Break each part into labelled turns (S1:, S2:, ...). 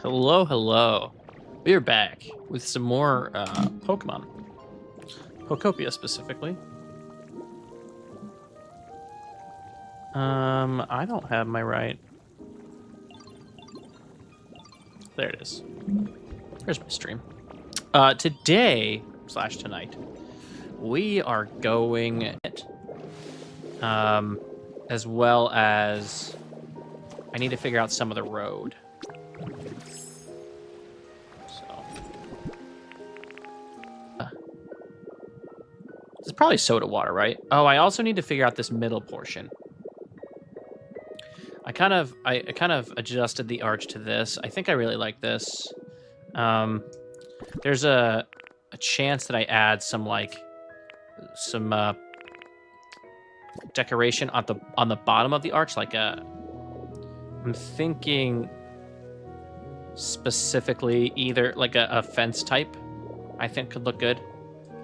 S1: Hello, hello. We are back with some more Pokemon. Pokopia, specifically. I don't have my right. There it is. There's my stream. Today, / tonight, we are going as well as I need to figure out some of the road. It's probably soda water, right? Oh, I also need to figure out this middle portion. I kind of adjusted the arch to this. I think I really like this. There's a chance that I add some decoration on the bottom of the arch, I'm thinking specifically either like a fence type. I think could look good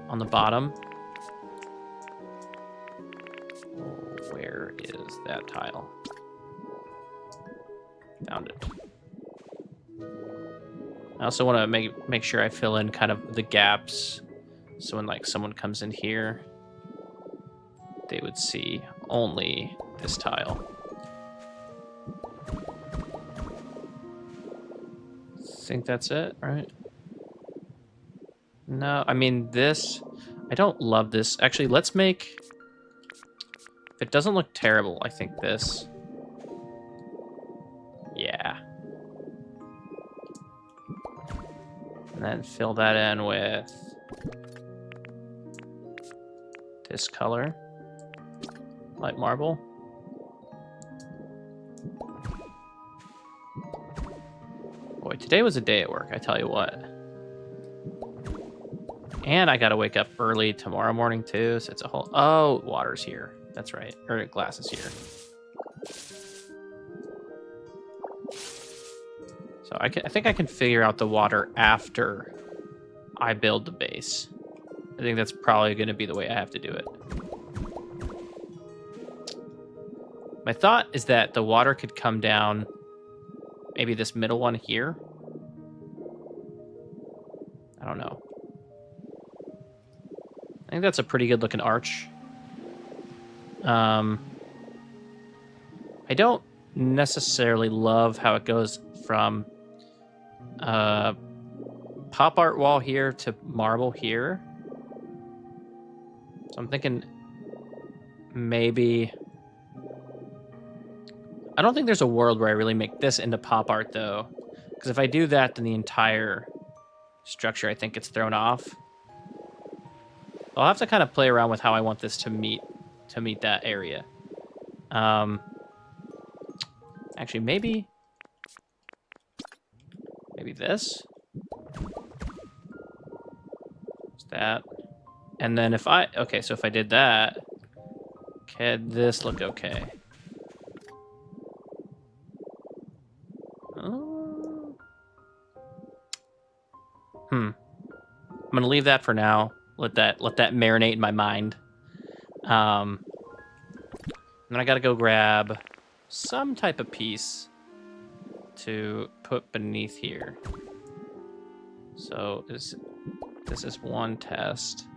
S1: on the bottom. Where is that tile? Found it. I also want to make sure I fill in kind of the gaps, so when like someone comes in here, they would see only this tile. I think that's it, right? No, I mean this. I don't love this. Actually, let's make. If it doesn't look terrible, I think this. Yeah. And then fill that in with this color, light marble. Boy, today was a day at work, I tell you what. And I gotta wake up early tomorrow morning too, so it's a whole... Oh, water's here. That's right. Or glass is here. So I think I can figure out the water after I build the base. I think that's probably going to be the way I have to do it. My thought is that the water could come down maybe this middle one here. I don't know. I think that's a pretty good looking arch. I don't necessarily love how it goes from pop art wall here to marble here. So I'm thinking maybe... I don't think there's a world where I really make this into pop art though, because if I do that, then the entire structure I think gets thrown off. I'll have to kind of play around with how I want this to meet that area. Actually, maybe this. That. And then if I... Okay, so if I did that, could this look okay? I'm gonna leave that for now. Let that marinate in my mind. And then I gotta go grab some type of piece to put beneath here. So this is one test.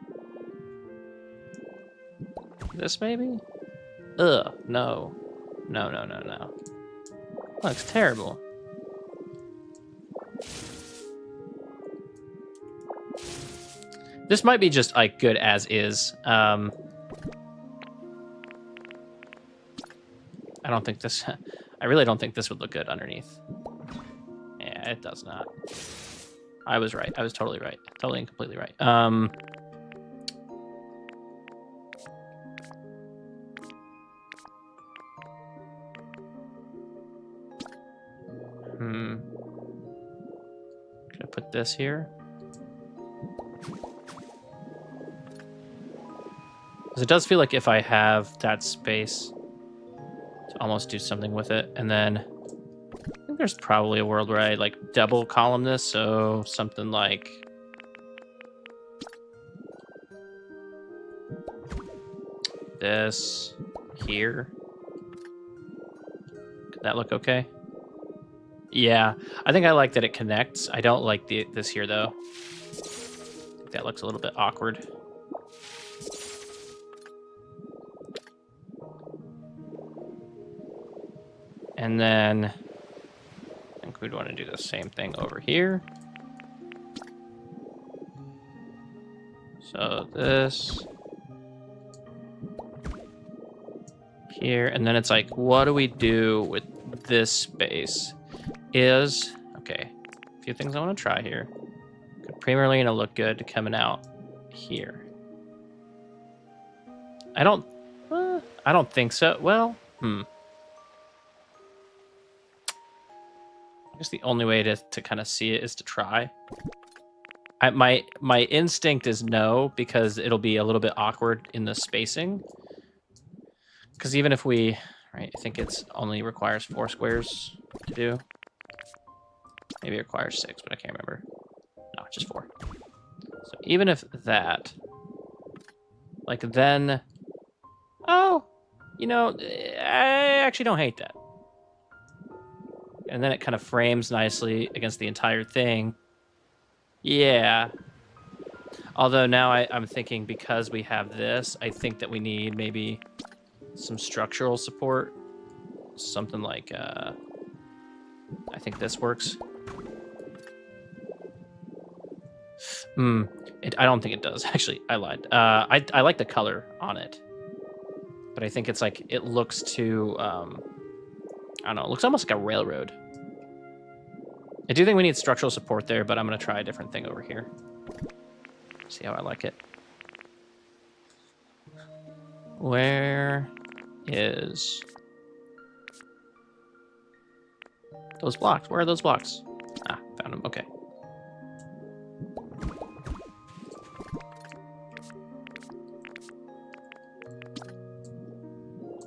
S1: This maybe? Ugh, no. No. Looks terrible. This might be just like good as is. I don't think this... I really don't think this would look good underneath. Yeah, it does not. I was right. I was totally right. Totally and completely right. Can I put this here? Because it does feel like if I have that space to almost do something with it, and then I think there's probably a world where I like double column this, so something like this here. That look okay? Yeah, I think I like that it connects. I don't like this here, though. I think that looks a little bit awkward. And then I think we'd want to do the same thing over here. So this here, and then it's like, what do we do with this space? Okay, a few things I want to try here. Premier Arena look good coming out here. I don't think so. Well, I guess the only way to kind of see it is to try. My instinct is no, because it'll be a little bit awkward in the spacing. Because even if we, right, I think it's only requires 4 squares to do. Maybe it requires 6, but I can't remember. No, just 4. So even if that, like then, oh, you know, I actually don't hate that. And then it kind of frames nicely against the entire thing. Yeah. Although now I'm thinking, because we have this, I think that we need maybe some structural support. Something like, I think this works. I don't think it does, actually. I lied. I like the color on it. But I think it's like, it looks too, I don't know, it looks almost like a railroad. I do think we need structural support there, but I'm going to try a different thing over here. See how I like it. Where is those blocks? Where are those blocks? Ah, found them. Okay.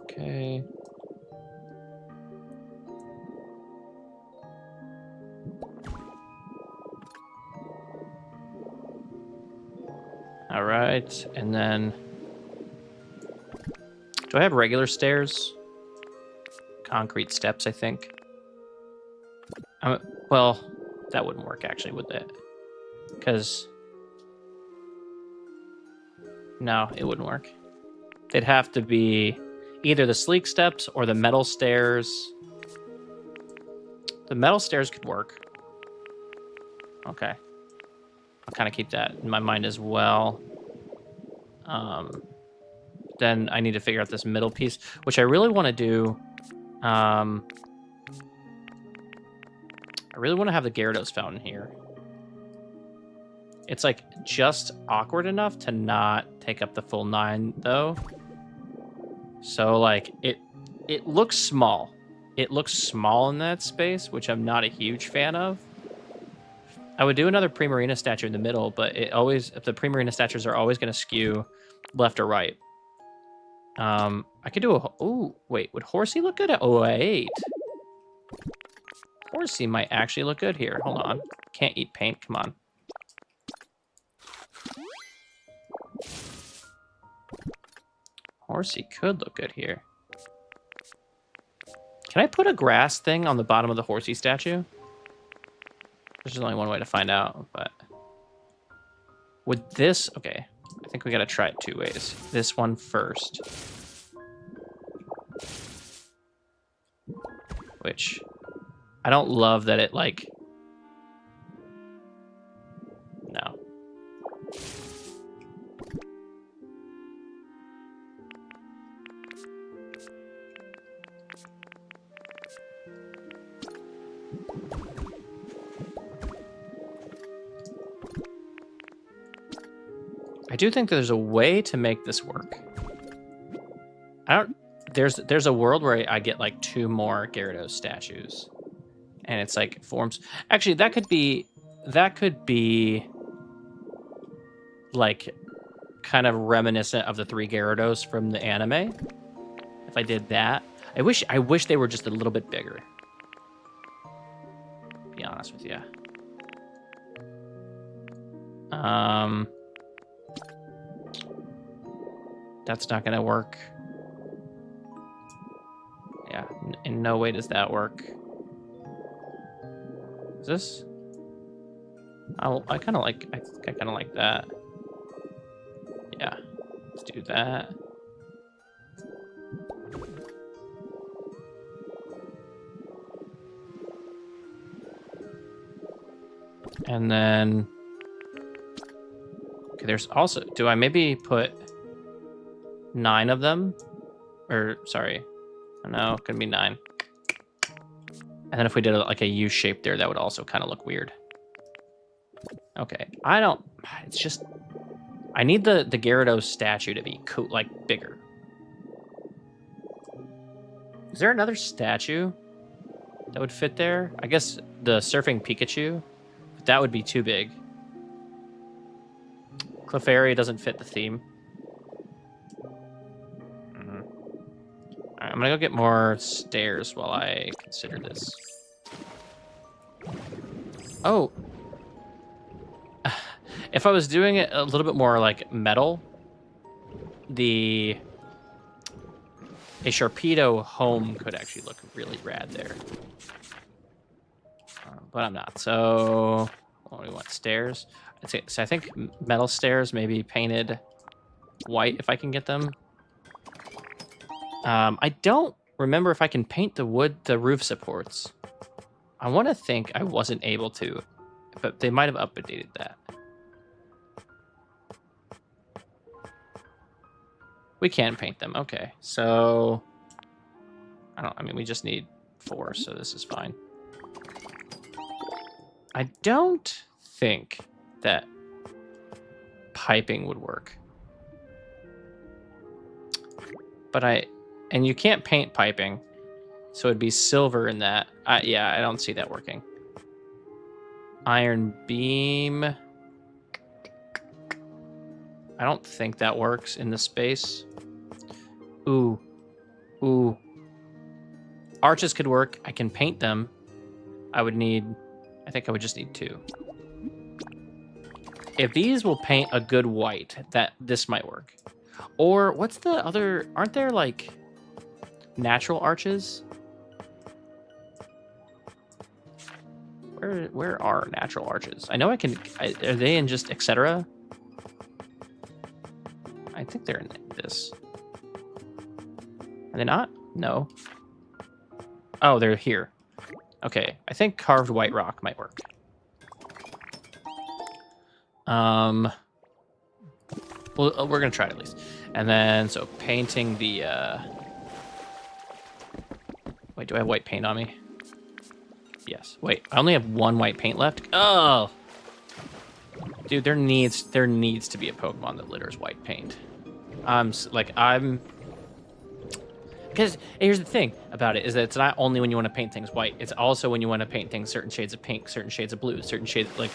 S1: Okay. All right, and then do I have regular stairs? Concrete steps, I think. Well, that wouldn't work actually, would that? Because no, it wouldn't work. They'd have to be either the sleek steps or the metal stairs. The metal stairs could work. Okay. I'll kind of keep that in my mind as well. Then I need to figure out this middle piece, which I really want to do. I really want to have the Gyarados fountain here. It's like just awkward enough to not take up the full 9, though. So like it looks small. It looks small in that space, which I'm not a huge fan of. I would do another Primarina statue in the middle, but the Primarina statues are always going to skew left or right. I could do wait, would Horsey look good? Oh, wait. Horsey might actually look good here. Hold on. Can't eat paint. Come on. Horsey could look good here. Can I put a grass thing on the bottom of the Horsey statue? There's only one way to find out, but would this... Okay, I think we gotta try it 2 ways. This one first. Which, I don't love that it, like... No. I do think there's a way to make this work. There's a world where I get like 2 more Gyarados statues, and it's like forms. Actually, that could be like kind of reminiscent of the 3 Gyarados from the anime. If I did that, I wish they were just a little bit bigger. To be honest with you. That's not gonna work. Yeah, in no way does that work. Is this? I kind of like. I think I kind of like that. Yeah, let's do that. And then, okay, there's also. Do I maybe put 9 of them? Or sorry, no, it could be 9. And then if we did like a U shape there, that would also kind of look weird. Okay, I don't. It's just I need the Gyarados statue to be cool, like bigger. Is there another statue that would fit there? I guess the surfing Pikachu, but that would be too big. Clefairy doesn't fit the theme. Right, I'm gonna go get more stairs while I consider this. Oh. If I was doing it a little bit more like metal, a Sharpedo home could actually look really rad there. But I'm not. So, what do we want? Stairs? So I think metal stairs, maybe painted white if I can get them. I don't remember if I can paint the roof supports. I want to think I wasn't able to, but they might have updated that. We can paint them. Okay, so I mean, we just need 4, so this is fine. I don't think that piping would work, and you can't paint piping, so it'd be silver in that. Yeah, I don't see that working. Iron beam. I don't think that works in the space. Ooh. Arches could work. I can paint them. I think I would just need 2. If these will paint a good white, this might work. Or what's the other? Aren't there like natural arches? Where are natural arches? I know I can. Are they in just etc.? I think they're in this. Are they not? No. Oh, they're here. Okay, I think carved white rock might work. Well, we're gonna try it at least. And then, so painting the, wait, do I have white paint on me? Yes. Wait, I only have 1 white paint left. Oh! Dude, there needs to be a Pokemon that litters white paint. Because here's the thing about it, is that it's not only when you want to paint things white, it's also when you want to paint things certain shades of pink, certain shades of blue, certain shades, like,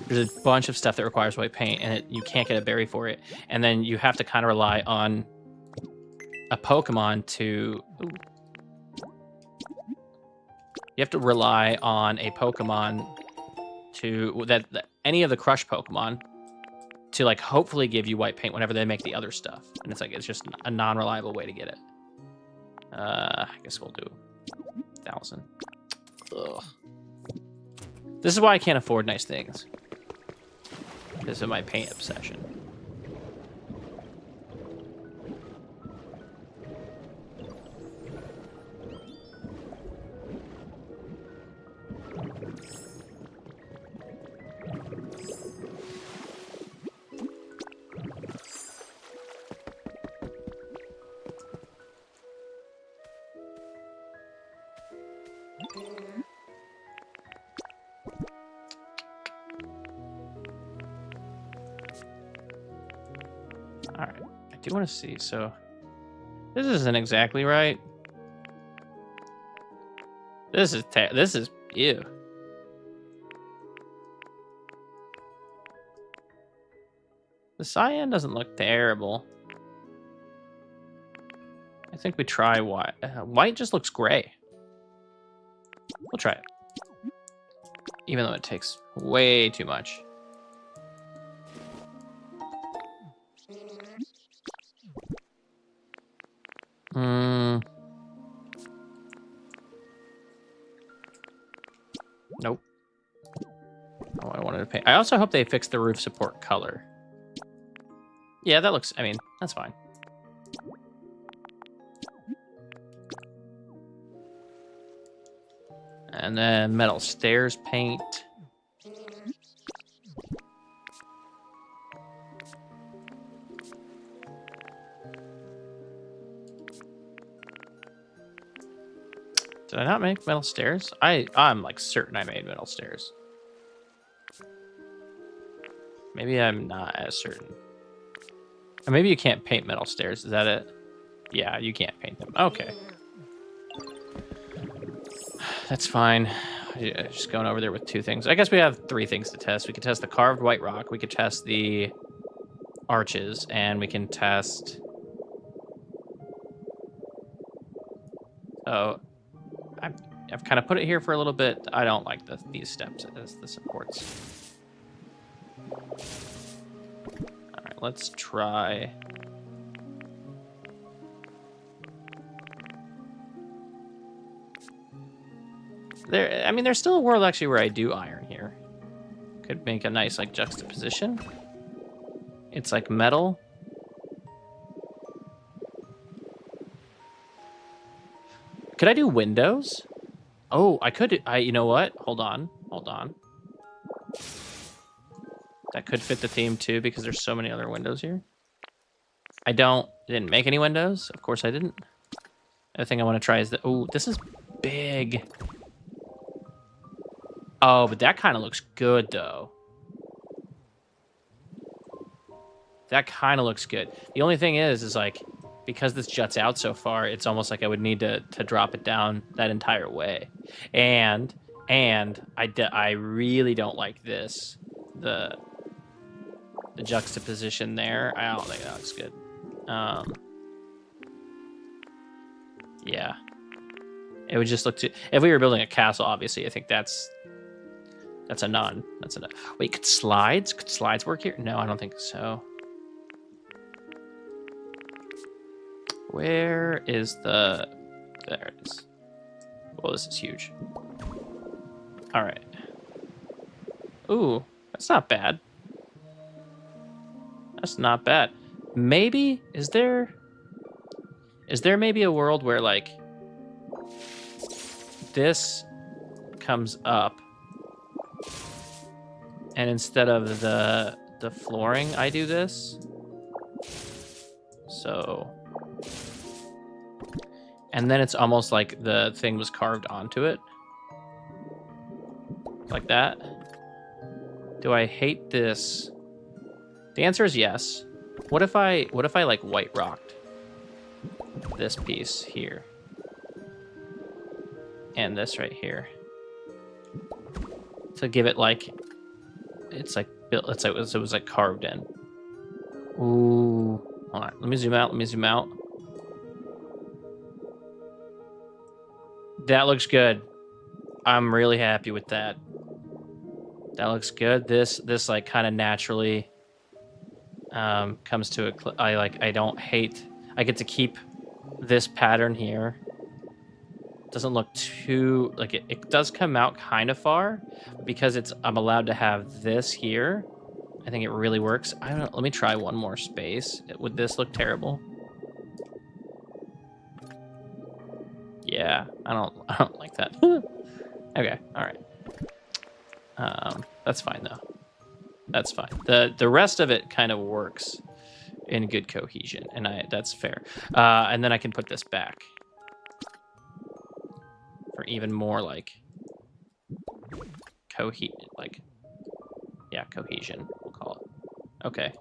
S1: there's a bunch of stuff that requires white paint, and you can't get a berry for it. And then you have to kind of rely on a Pokemon to... Ooh. You have to rely on a Pokemon to... that any of the Crush Pokemon to, like, hopefully give you white paint whenever they make the other stuff. And it's like, it's just a non-reliable way to get it. I guess we'll do 1,000. Ugh. This is why I can't afford nice things. Because of my paint obsession. Alright, I do want to see, so... This isn't exactly right. This is... Ew. The cyan doesn't look terrible. I think we try white. White just looks gray. We'll try it. Even though it takes way too much. Nope. Oh, I wanted to paint. I also hope they fix the roof support color. Yeah, that looks, I mean, that's fine. And then metal stairs paint. Did I not make metal stairs? I'm like certain I made metal stairs. Maybe I'm not as certain. Or maybe you can't paint metal stairs. Is that it? Yeah, you can't paint them. Okay. That's fine. Just going over there with 2 things. I guess we have 3 things to test. We could test the carved white rock. We could test the arches. And we can test... Oh, I've kind of put it here for a little bit. I don't like these steps as the supports. All right, let's try... I mean, there's still a world actually where I do iron here. Could make a nice like juxtaposition. It's like metal. Could I do windows? Oh, I could. You know what? Hold on. That could fit the theme too because there's so many other windows here. I didn't make any windows. Of course I didn't. The other thing I want to try is that. Oh, this is big. Oh, but that kind of looks good, though. That kind of looks good. The only thing is like, because this juts out so far, it's almost like I would need to drop it down that entire way. And I really don't like this. The juxtaposition there. I don't think that looks good. Yeah. It would just look too... If we were building a castle, obviously, I think that's a none. That's a none. Wait, could slides work here? No, I don't think so. Where is the... There it is. Well, this is huge. All right. Ooh, that's not bad. That's not bad. Maybe, is there maybe a world where, like, this comes up, and instead of the flooring, I do this? So... And then it's almost like the thing was carved onto it. Like that. Do I hate this? The answer is yes. What if I like white rocked this piece here? And this right here. To give it like it's like built, it was like carved in. Ooh. Hold on. Let me zoom out. That looks good. I'm really happy with that. That looks good. This like kind of naturally comes to a... I don't hate... I get to keep this pattern here. Doesn't look too... Like, it does come out kind of far. Because I'm allowed to have this here. I think it really works. I don't know. Let me try one more space. Would this look terrible? Yeah, I don't like that. Okay, all right. That's fine though. That's fine. The rest of it kind of works in good cohesion, and that's fair. And then I can put this back for even more like cohesion, we'll call it. Okay.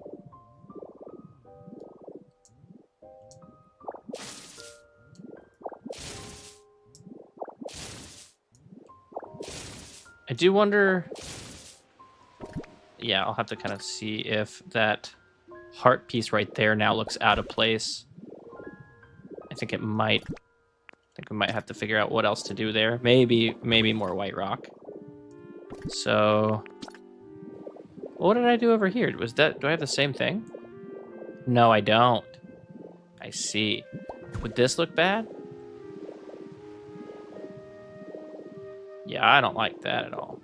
S1: I do wonder... Yeah, I'll have to kind of see if that heart piece right there now looks out of place. I think it might... I think we might have to figure out what else to do there. Maybe more white rock. So... What did I do over here? Do I have the same thing? No, I don't. I see. Would this look bad? Yeah, I don't like that at all.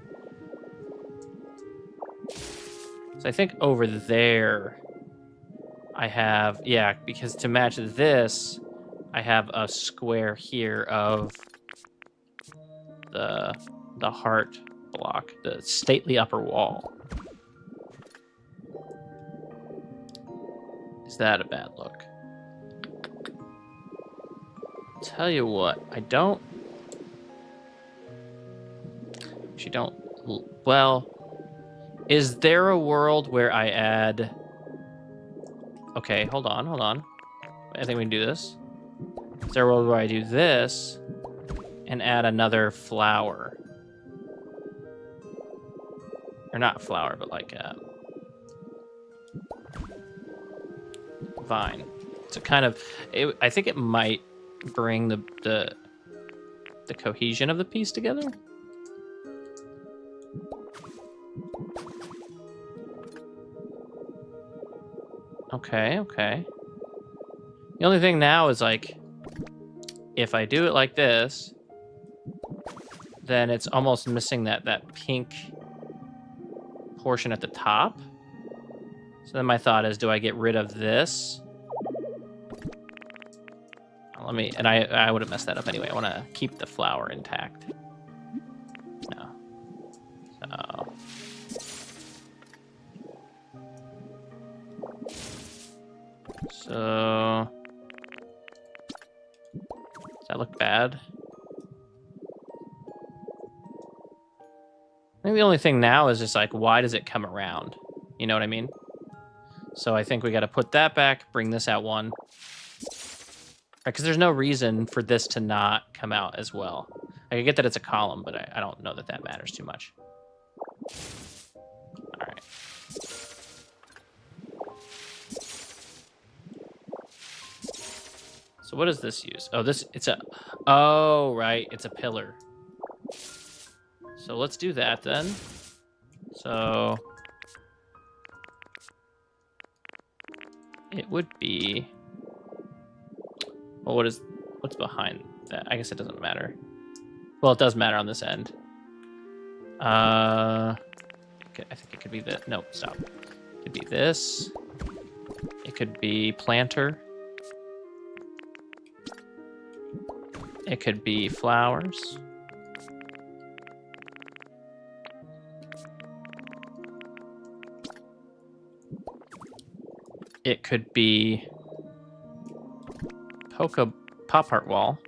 S1: So I think over there I have, yeah, because to match this, I have a square here of the heart block, the stately upper wall. Is that a bad look? Tell you what, I don't. Actually, don't. Well, is there a world where I add? Okay, hold on, hold on. I think we can do this. Is there a world where I do this and add another flower? Or not flower, but like a vine. To kind of, I think it might bring the cohesion of the piece together. Okay, okay. The only thing now is like, if I do it like this, then it's almost missing that pink portion at the top. So then my thought is, do I get rid of this? Let me, and I would have messed that up anyway. I want to keep the flower intact. No. So, does that look bad? I think the only thing now is just like, why does it come around? You know what I mean? So I think we got to put that back, bring this out one. Because there's no reason for this to not come out as well. I get that it's a column, but I don't know that that matters too much. All right. So what does this use? Oh, oh, right, it's a pillar. So let's do that then. So it would be, well, what's behind that? I guess it doesn't matter. Well, it does matter on this end. I think it could be this. No, stop. It could be this. It could be planter. It could be flowers. It could be pop art wall.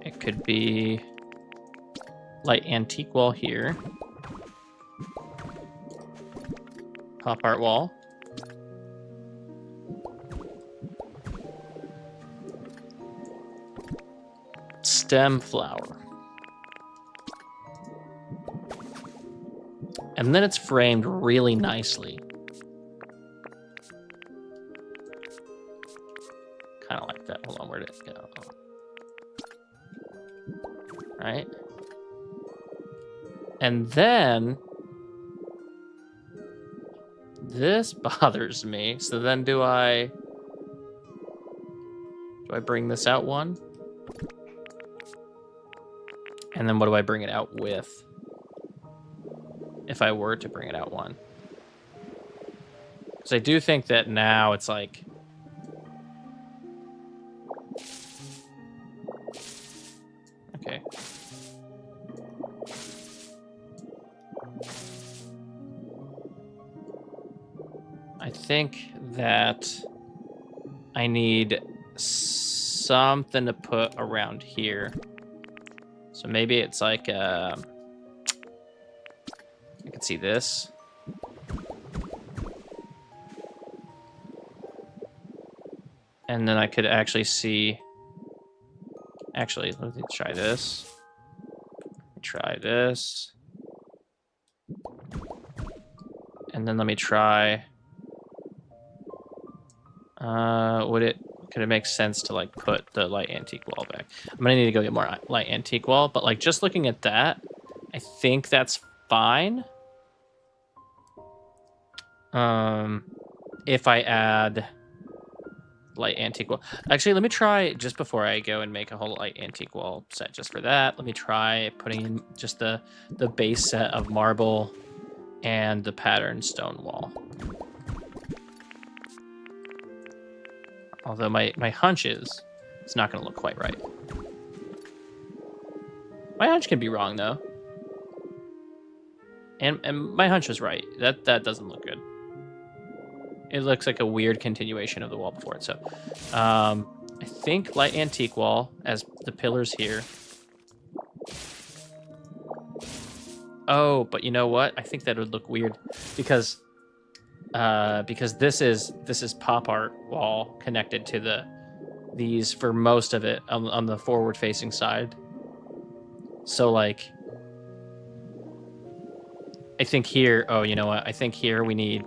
S1: It could be light antique wall here. Pop art wall. Stem flower. And then it's framed really nicely. Kind of like that. Hold on, where did it go? Right? And then this bothers me. So then do I bring this out one? And then what do I bring it out with? If I were to bring it out one. Because I do think that now it's like... Okay. I think that I need something to put around here. So maybe it's like... I can see this. And then I could actually see... Actually, let me try this. Try this. And then let me try... could it make sense to like put the light antique wall back? I'm gonna need to go get more light antique wall, but like just looking at that, I think that's fine. If I add light antique wall. Actually, let me try, just before I go and make a whole light antique wall set just for that, let me try putting in just the base set of marble and the patterned stone wall. Although my hunch is it's not going to look quite right. My hunch can be wrong, though. And my hunch was right. That doesn't look good. It looks like a weird continuation of the wall before it. So I think light antique wall as the pillars here. Oh, but you know what? I think that would look weird because this is pop art wall connected to these for most of it on the forward facing side. So like I think here, oh, you know what? I think here we need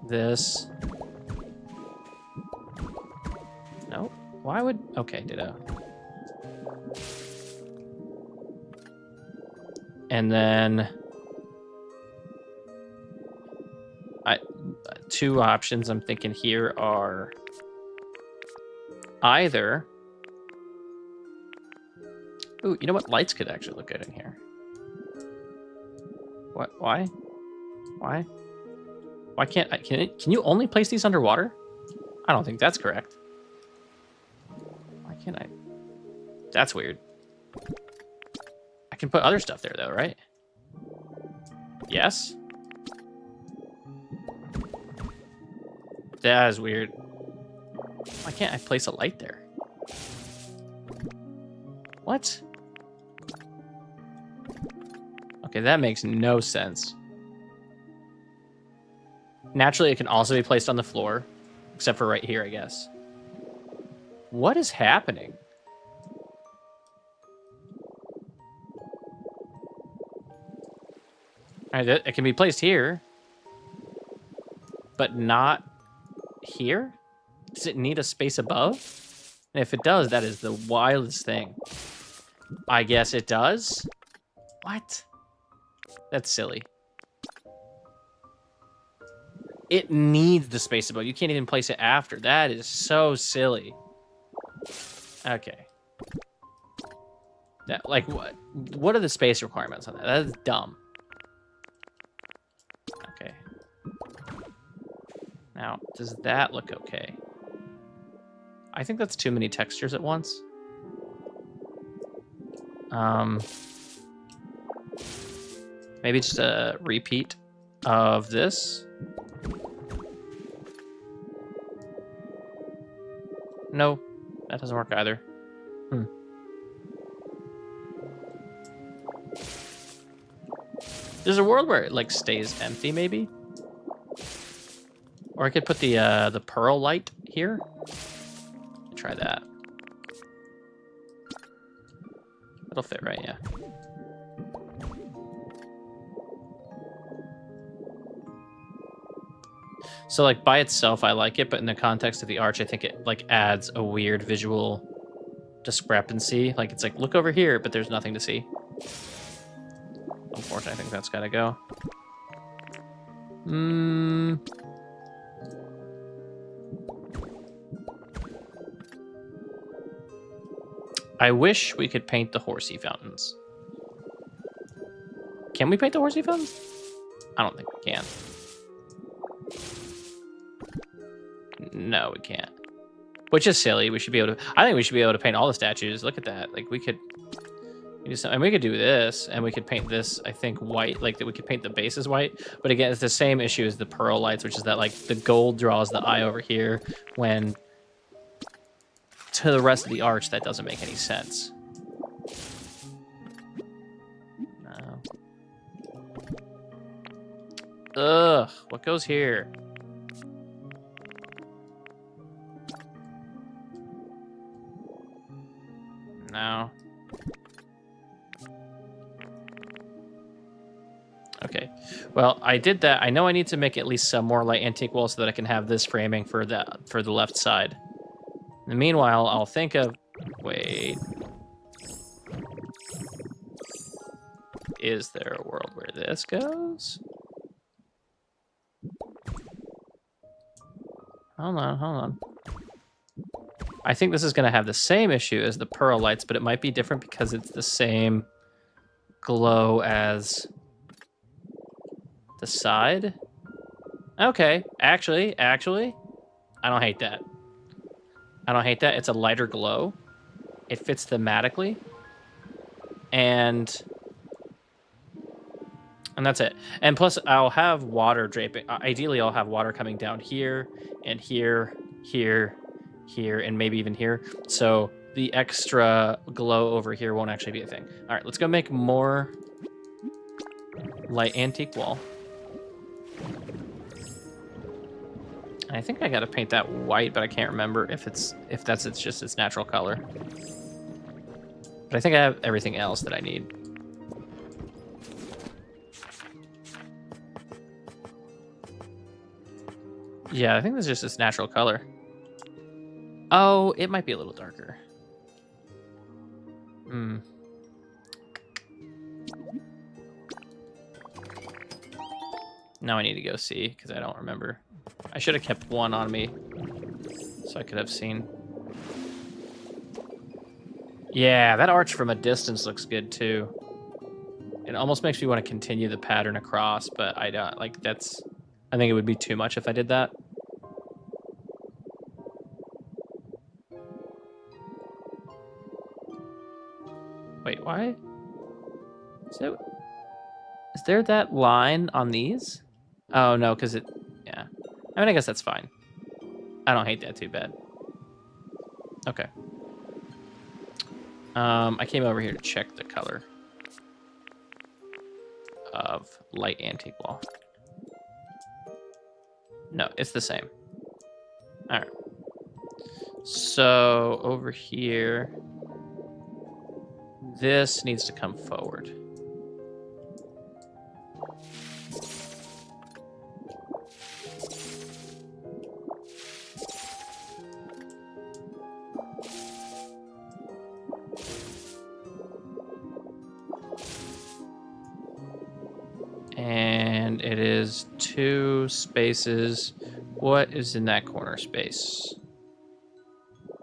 S1: this. No? Why would... Okay, ditto. And then... two options I'm thinking here are either... Ooh, you know what? Lights could actually look good in here. What? Why? Why? Why can't I? Can you only place these underwater? I don't think that's correct. Why can't I? That's weird. I can put other stuff there though, right? Yes? That is weird. Why can't I place a light there? What? Okay, that makes no sense. Naturally, it can also be placed on the floor, except for right here, I guess. What is happening? All right, it can be placed here, but not here? Does it need a space above? And if it does, that is the wildest thing. I guess it does? What? That's silly. It needs the space above. You can't even place it after. That is so silly. Okay. That, like, what are the space requirements on that? That is dumb. Okay. Now, does that look okay? I think that's too many textures at once. Maybe just a repeat of this. No, that doesn't work either. There's a world where it like stays empty, maybe. Or I could put the pearl light here. Try that. That'll fit, right? Yeah. So like by itself, I like it, but in the context of the arch, I think it like adds a weird visual discrepancy. Like it's like, look over here, but there's nothing to see. Unfortunately, I think that's gotta go. I wish we could paint the horsey fountains. Can we paint the horsey fountains? I don't think we can. No, we can't. Which is silly. We should be able to... I think we should be able to paint all the statues. Look at that. Like, we could... And we could do this, and we could paint this, I think, white. Like, that we could paint the bases white. But again, it's the same issue as the pearl lights, which is that, like, the gold draws the eye over here, when to the rest of the arch, that doesn't make any sense. No. Ugh, what goes here? No. Okay. Well, I did that. I know I need to make at least some more light antique walls so that I can have this framing for the left side. In the meanwhile, I'll think of... Wait. Is there a world where this goes? Hold on, hold on. I think this is going to have the same issue as the pearl lights, but it might be different because it's the same glow as the side. Okay, actually, I don't hate that. I don't hate that. It's a lighter glow. It fits thematically. And that's it. And plus, I'll have water draping. Ideally, I'll have water coming down here and here, here, here, and maybe even here. So the extra glow over here won't actually be a thing. All right, let's go make more light antique wall. I think I gotta paint that white, but I can't remember if that's just its natural color. But I think I have everything else that I need. Yeah, I think this is just its natural color. Oh, it might be a little darker. Now I need to go see, because I don't remember. I should have kept one on me, so I could have seen. Yeah, that arch from a distance looks good, too. It almost makes me want to continue the pattern across, but I don't, like, that's... I think it would be too much if I did that. Wait, why? Is there that line on these? Oh, no, because it... Yeah. I mean, I guess that's fine. I don't hate that too bad. Okay. I came over here to check the color of light antique wall. No, it's the same. All right. So over here, this needs to come forward. And it is 2 spaces. What is in that corner space?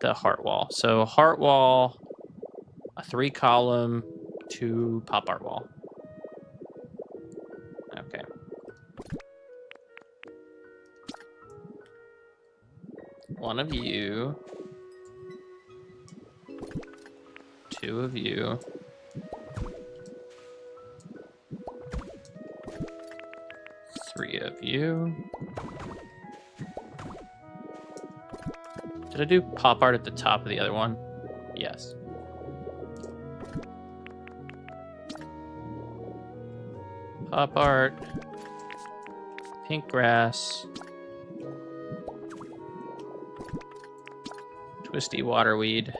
S1: The heart wall. So heart wall, a 3-column, 2 pop art wall. Okay. One of you. 2 of you. 3 of you. Did I do pop art at the top of the other one? Yes. Pop art. Pink grass. Twisty waterweed.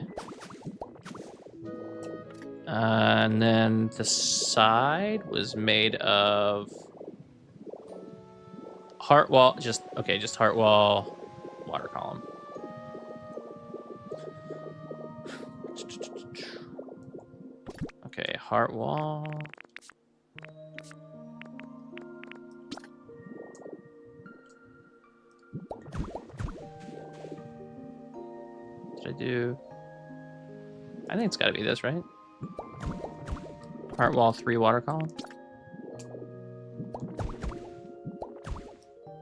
S1: And then the side was made of heart wall, just heart wall, water column. Okay, heart wall. Did I do? I think it's got to be this, right? Heart wall, 3 water column.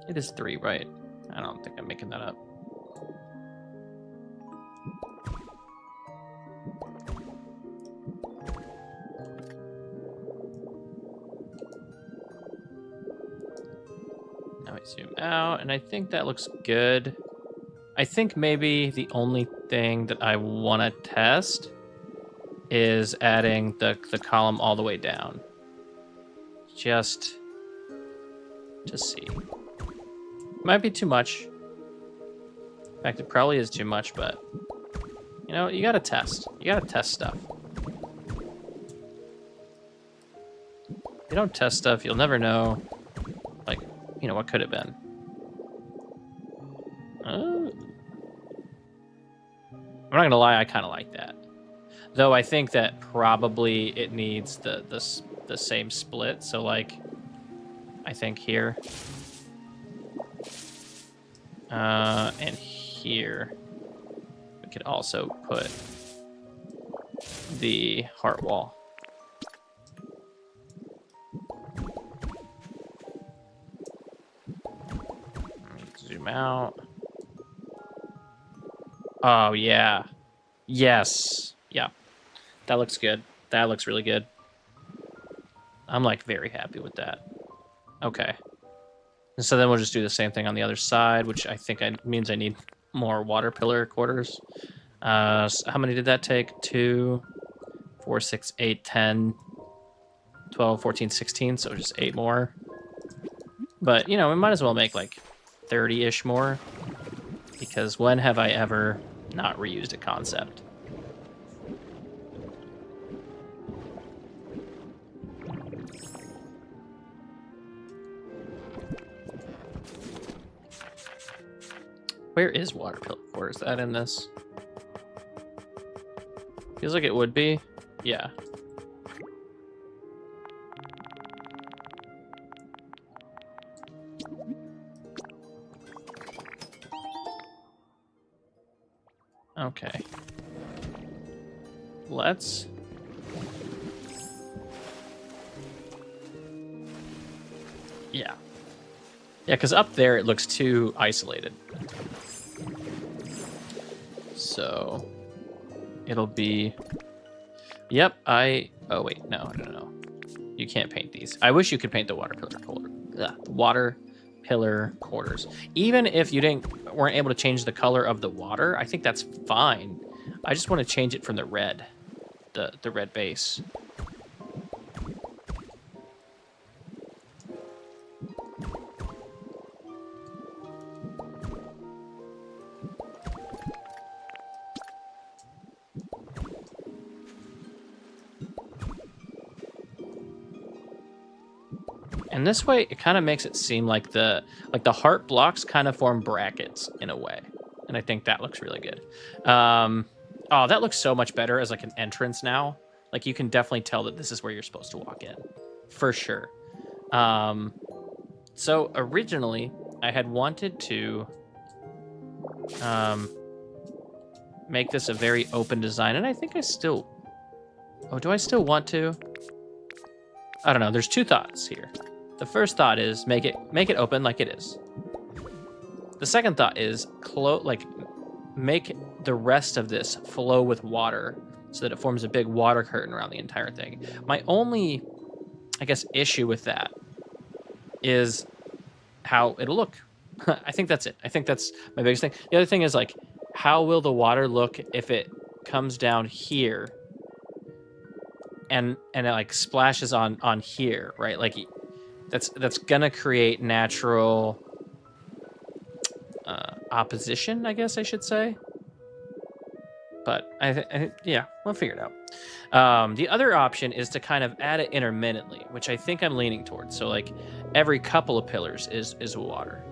S1: It is 3, right? I don't think I'm making that up. Now I zoom out, and I think that looks good. I think maybe the only thing that I want to test is adding the column all the way down. Just to see. Might be too much. In fact, it probably is too much, but you know, you gotta test. You gotta test stuff. If you don't test stuff, you'll never know, like, you know, what could have been. I'm not gonna lie, I kind of like that. Though I think that probably it needs the same split. So like, I think here. And here, we could also put the heart wall. Zoom out. Oh, yeah. Yes. Yeah. That looks good. That looks really good. I'm, like, very happy with that. Okay. And so then we'll just do the same thing on the other side, which I think means I need more water pillar quarters. So how many did that take? 2, 4, 6, 8, 10, 12, 14, 16. So just 8 more. But, you know, we might as well make, like, 30-ish more. Because when have I ever not reused a concept? Where is water pillar core? Is that in this? Feels like it would be. Yeah. Okay. Let's... Yeah. Yeah, because up there it looks too isolated. So... It'll be... Yep, Oh, wait, no. You can't paint these. I wish you could paint the water pillar quarters. Even if you weren't able to change the color of the water, I think that's fine. I just want to change it from the red, the red base. And this way, it kind of makes it seem like the heart blocks kind of form brackets in a way. And I think that looks really good. Oh, that looks so much better as like an entrance now. Like you can definitely tell that this is where you're supposed to walk in. For sure. So originally, I had wanted to make this a very open design. And I think I still... Oh, do I still want to? I don't know. There's two thoughts here. The first thought is make it open like it is. The second thought is make the rest of this flow with water so that it forms a big water curtain around the entire thing. My only, I guess, issue with that is how it'll look. I think that's it. I think that's my biggest thing. The other thing is like, how will the water look if it comes down here and it like splashes on here, right? Like that's gonna create natural opposition, I guess I should say. But I think yeah, we'll figure it out. The other option is to kind of add it intermittently, which I think I'm leaning towards. So like every couple of pillars is water,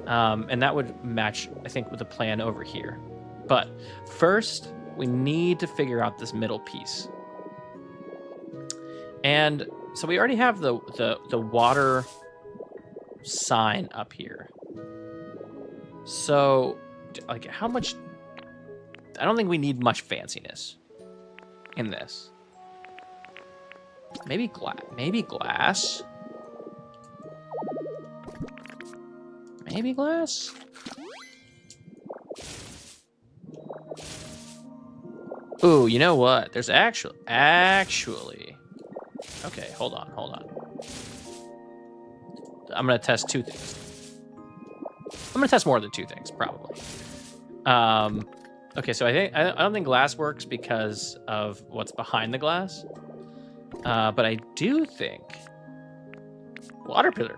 S1: and that would match, I think, with the plan over here. But first, we need to figure out this middle piece. And so we already have the water sign up here. So, like, how much... I don't think we need much fanciness in this. Maybe glass. Maybe glass? Maybe glass? Ooh, you know what? There's actually... Okay, hold on. I'm going to test two things. I'm going to test more than two things, probably. Okay, so I don't think glass works because of what's behind the glass. But I do think water pillar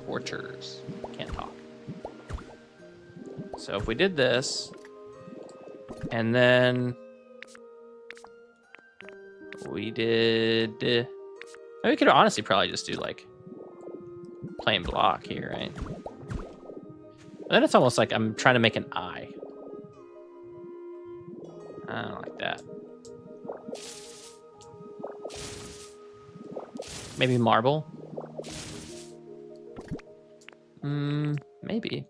S1: quarters. Can't talk. So if we did this, and then we did... We could honestly probably just do, like, plain block here, right? But then it's almost like I'm trying to make an eye. I don't like that. Maybe marble? Maybe.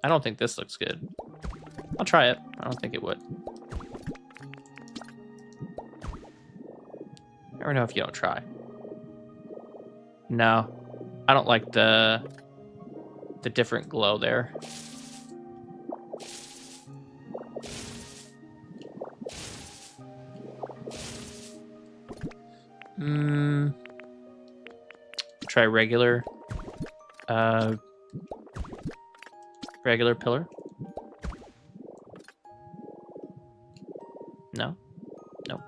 S1: I don't think this looks good. I'll try it. I don't think it would. Never know if you don't try. No, I don't like the different glow there. Try regular pillar. No. Nope.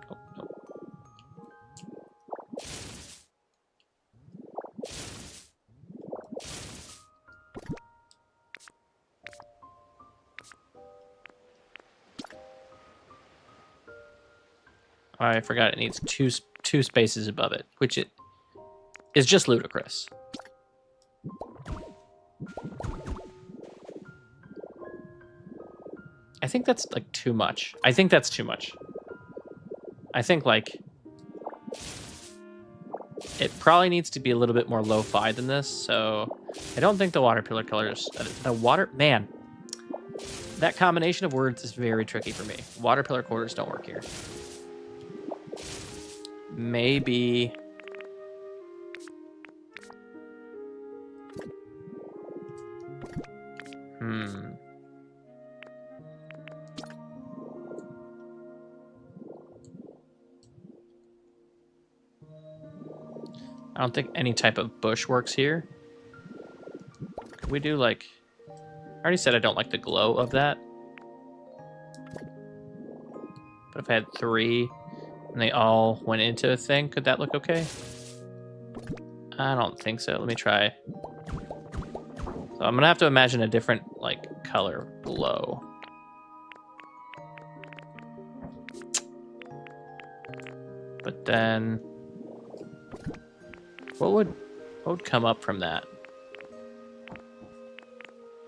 S1: I forgot it needs two spaces above it, which it is just ludicrous. I think that's like too much. I think that's too much. I think like it probably needs to be a little bit more lo-fi than this. So I don't think the water pillar colors, man, that combination of words is very tricky for me. Water pillar quarters don't work here. Maybe. I don't think any type of bush works here. Could we do like... I already said I don't like the glow of that. But if I had 3 and they all went into a thing, could that look okay? I don't think so. Let me try. So I'm gonna have to imagine a different like color glow. But then what would come up from that?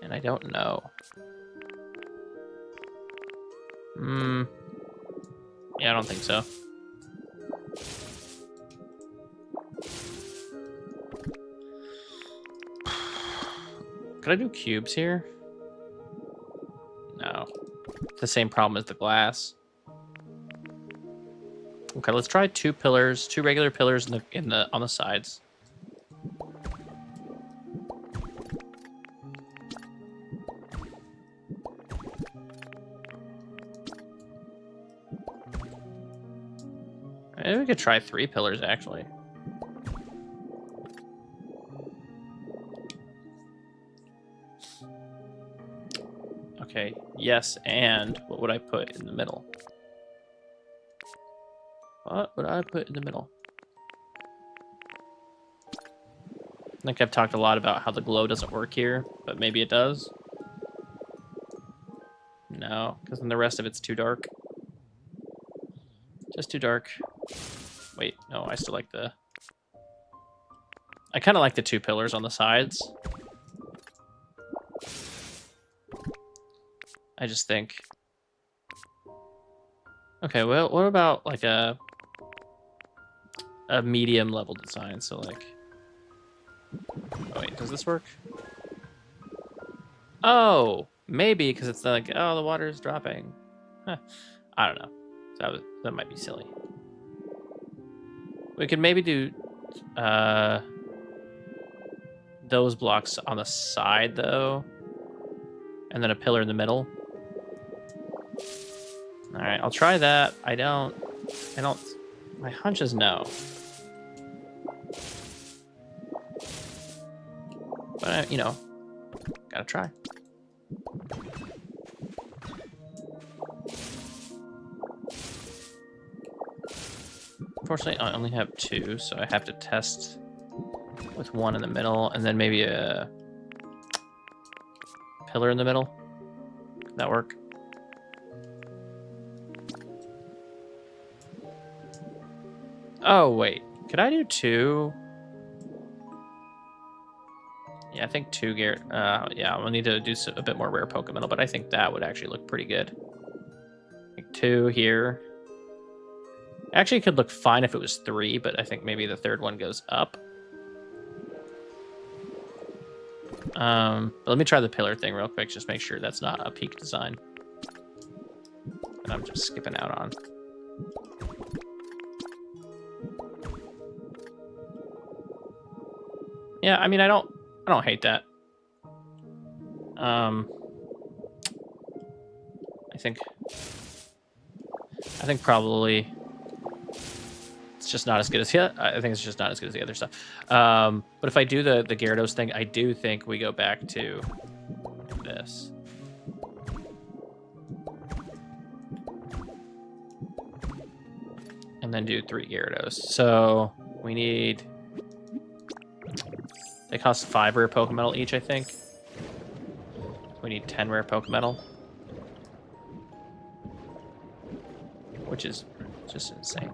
S1: And I don't know. Yeah, I don't think so. Could I do cubes here? No. It's the same problem as the glass. Okay, let's try 2 pillars, 2 regular pillars on the sides. Maybe we could try 3 pillars actually. Okay, yes, and what would I put in the middle? What would I put in the middle? I think I've talked a lot about how the glow doesn't work here, but maybe it does. No, because then the rest of it's too dark. Just too dark. Wait, no, I still like the... I kind of like the 2 pillars on the sides. I just think... Okay, well, what about like a medium level design? So like... Oh, wait, does this work? Oh, maybe because it's like, oh, the water is dropping. Huh. I don't know. That might be silly. We could maybe do those blocks on the side though, and then a pillar in the middle. All right, I'll try that. I don't. My hunch is no. But you know, gotta try. Unfortunately, I only have 2, so I have to test with 1 in the middle, and then maybe a pillar in the middle. Could that work? Oh, wait. Could I do 2? Yeah, I think 2 gear. Yeah, we'll need to do a bit more rare Pokemon, but I think that would actually look pretty good. Like 2 here. Actually, it could look fine if it was 3, but I think maybe the 3rd one goes up. But let me try the pillar thing real quick. Just make sure that's not a peak design. And I'm just skipping out on. Yeah, I mean, I don't hate that. I think probably it's just not as good as I think it's just not as good as the other stuff. But if I do the Gyarados thing, I do think we go back to this. And then do 3 Gyarados. So we need... They cost 5 rare Pokemetal each, I think. We need 10 rare Pokemetal. Which is just insane.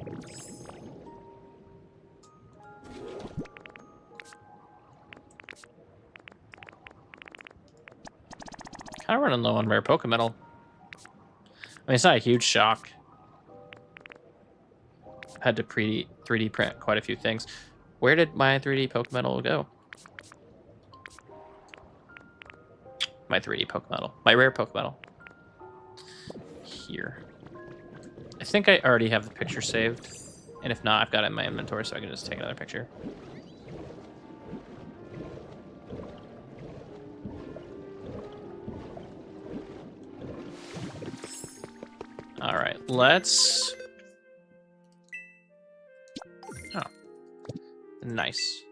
S1: Kind of running low on rare Pokemetal. I mean, it's not a huge shock. I've had to 3D print quite a few things. Where did my 3D Pokemetal go? My 3D Pokemetal. My rare Pokemetal. Here. I think I already have the picture saved. And if not, I've got it in my inventory, so I can just take another picture. All right, let's... Oh. Nice.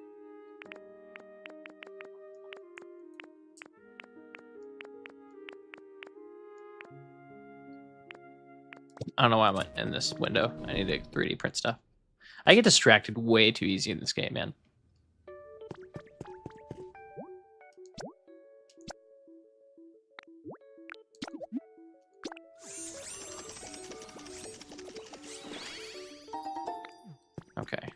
S1: I don't know why I'm in this window. I need to 3D print stuff. I get distracted way too easy in this game, man. Okay.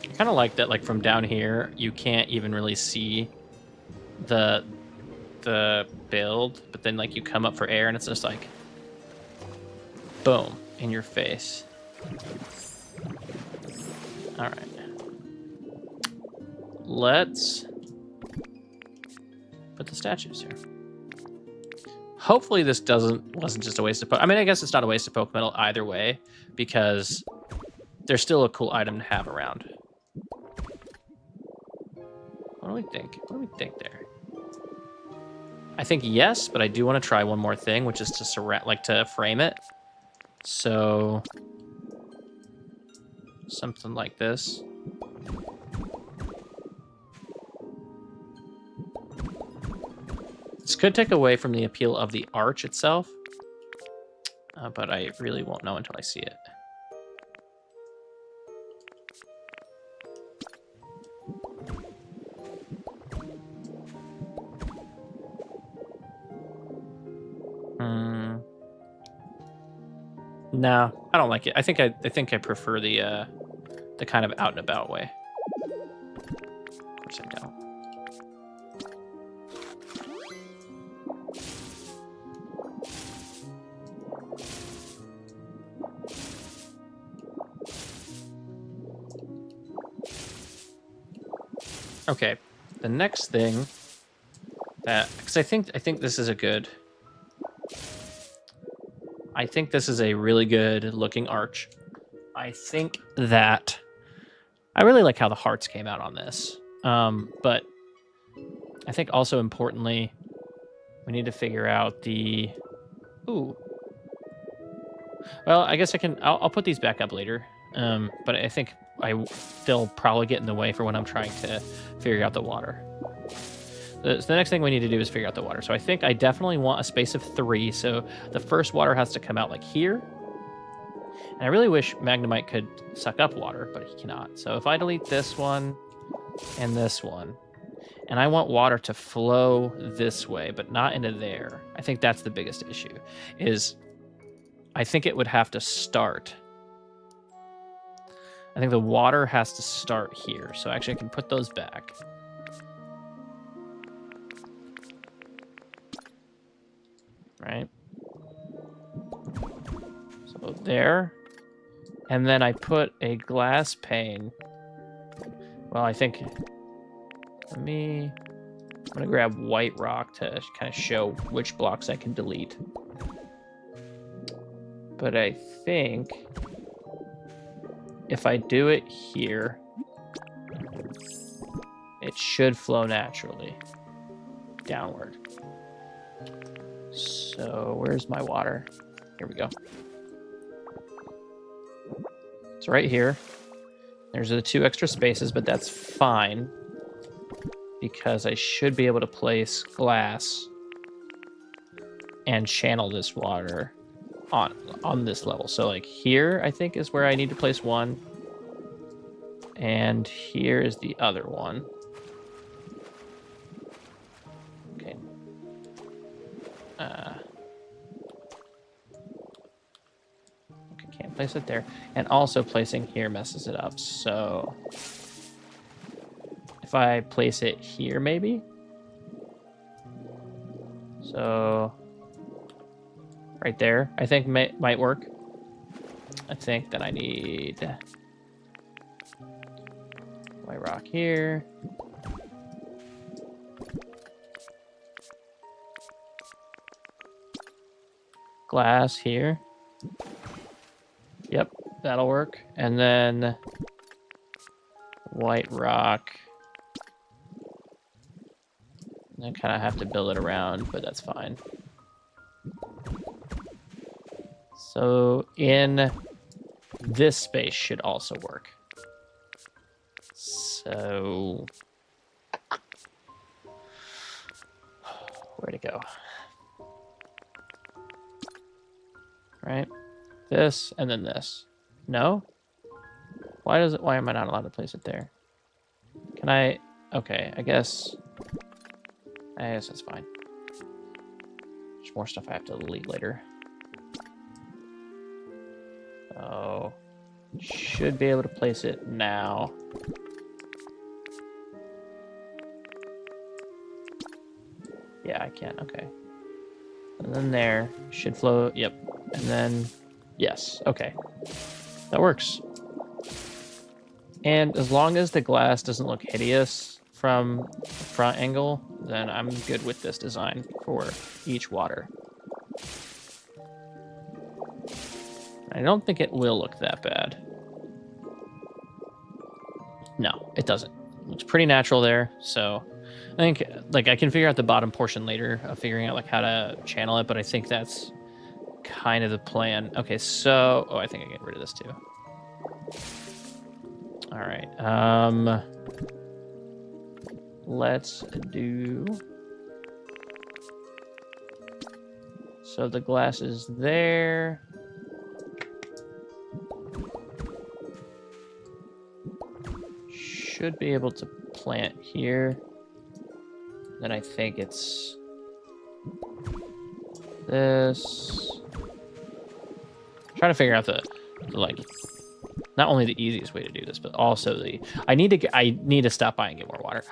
S1: I kind of like that, like from down here, you can't even really see the build, but then like you come up for air and it's just like, boom, in your face. All right. Let's put the statues here. Hopefully this wasn't just a waste of... I mean, I guess it's not a waste of Pokemetal either way, because they're still a cool item to have around. What do we think? What do we think there? I think yes, but I do want to try one more thing, which is to to frame it. So something like this. This could take away from the appeal of the arch itself, but I really won't know until I see it. No, I don't like it. I think I prefer the kind of out and about way. Of course I don't. Okay, the next thing because I think this is a good. I think this is a really good looking arch. I think that I really like how the hearts came out on this. But I think also importantly, we need to figure out the... Ooh. Well, I guess I'll put these back up later. But I think they'll probably get in the way for when I'm trying to figure out the water. So the next thing we need to do is figure out the water. So I think I definitely want a space of 3. So the first water has to come out like here. And I really wish Magnemite could suck up water, but he cannot. So if I delete this one and this one, and I want water to flow this way, but not into there. I think that's the biggest issue, is I think it would have to start I think the water has to start here. So actually I can put those back. Right? So there. And then I put a glass pane. Well, I think... I'm going to grab white rock to kind of show which blocks I can delete. But I think if I do it here, it should flow naturally downward. So where's my water? Here we go. It's right here. There's the 2 extra spaces, but that's fine because I should be able to place glass and channel this water on this level. So like here, I think is where I need to place one. And here is the other one. Okay. Okay, can't place it there. And also placing here messes it up. So if I place it here, maybe. So right there, I think might work. I think that I need white rock here. Glass here. Yep, that'll work. And then white rock. I kind of have to build it around, but that's fine. So in this space should also work. So where'd it go? Right? This and then this. No? Why am I not allowed to place it there? Can I? Okay, I guess that's fine. There's more stuff I have to delete later. So should be able to place it now. Yeah, I can. Okay. And then there should flow. Yep. And then yes. Okay. That works. And as long as the glass doesn't look hideous from the front angle, then I'm good with this design for each water. I don't think it will look that bad. No, it doesn't. It looks pretty natural there. So I think like I can figure out the bottom portion later of figuring out like how to channel it, but I think that's kind of the plan. Okay, so I think I get rid of this too. All right. Let's do. So the glass is there. Should be able to plant here. Then I think it's this. I'm trying to figure out the like not only the easiest way to do this, but also I need to stop by and get more water.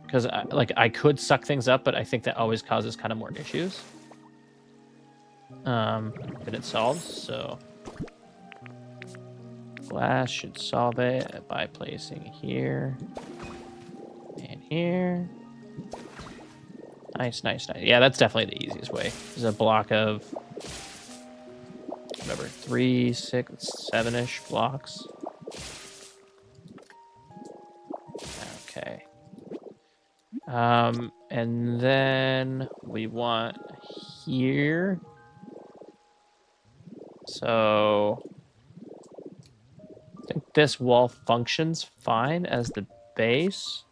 S1: Because I could suck things up, but I think that always causes kind of more issues than it solves. So glass should solve it by placing here and here. Nice, nice, nice. Yeah, that's definitely the easiest way. There's a block of whatever 3, 6, 7-ish blocks. Okay. And then we want here. So I think this wall functions fine as the base.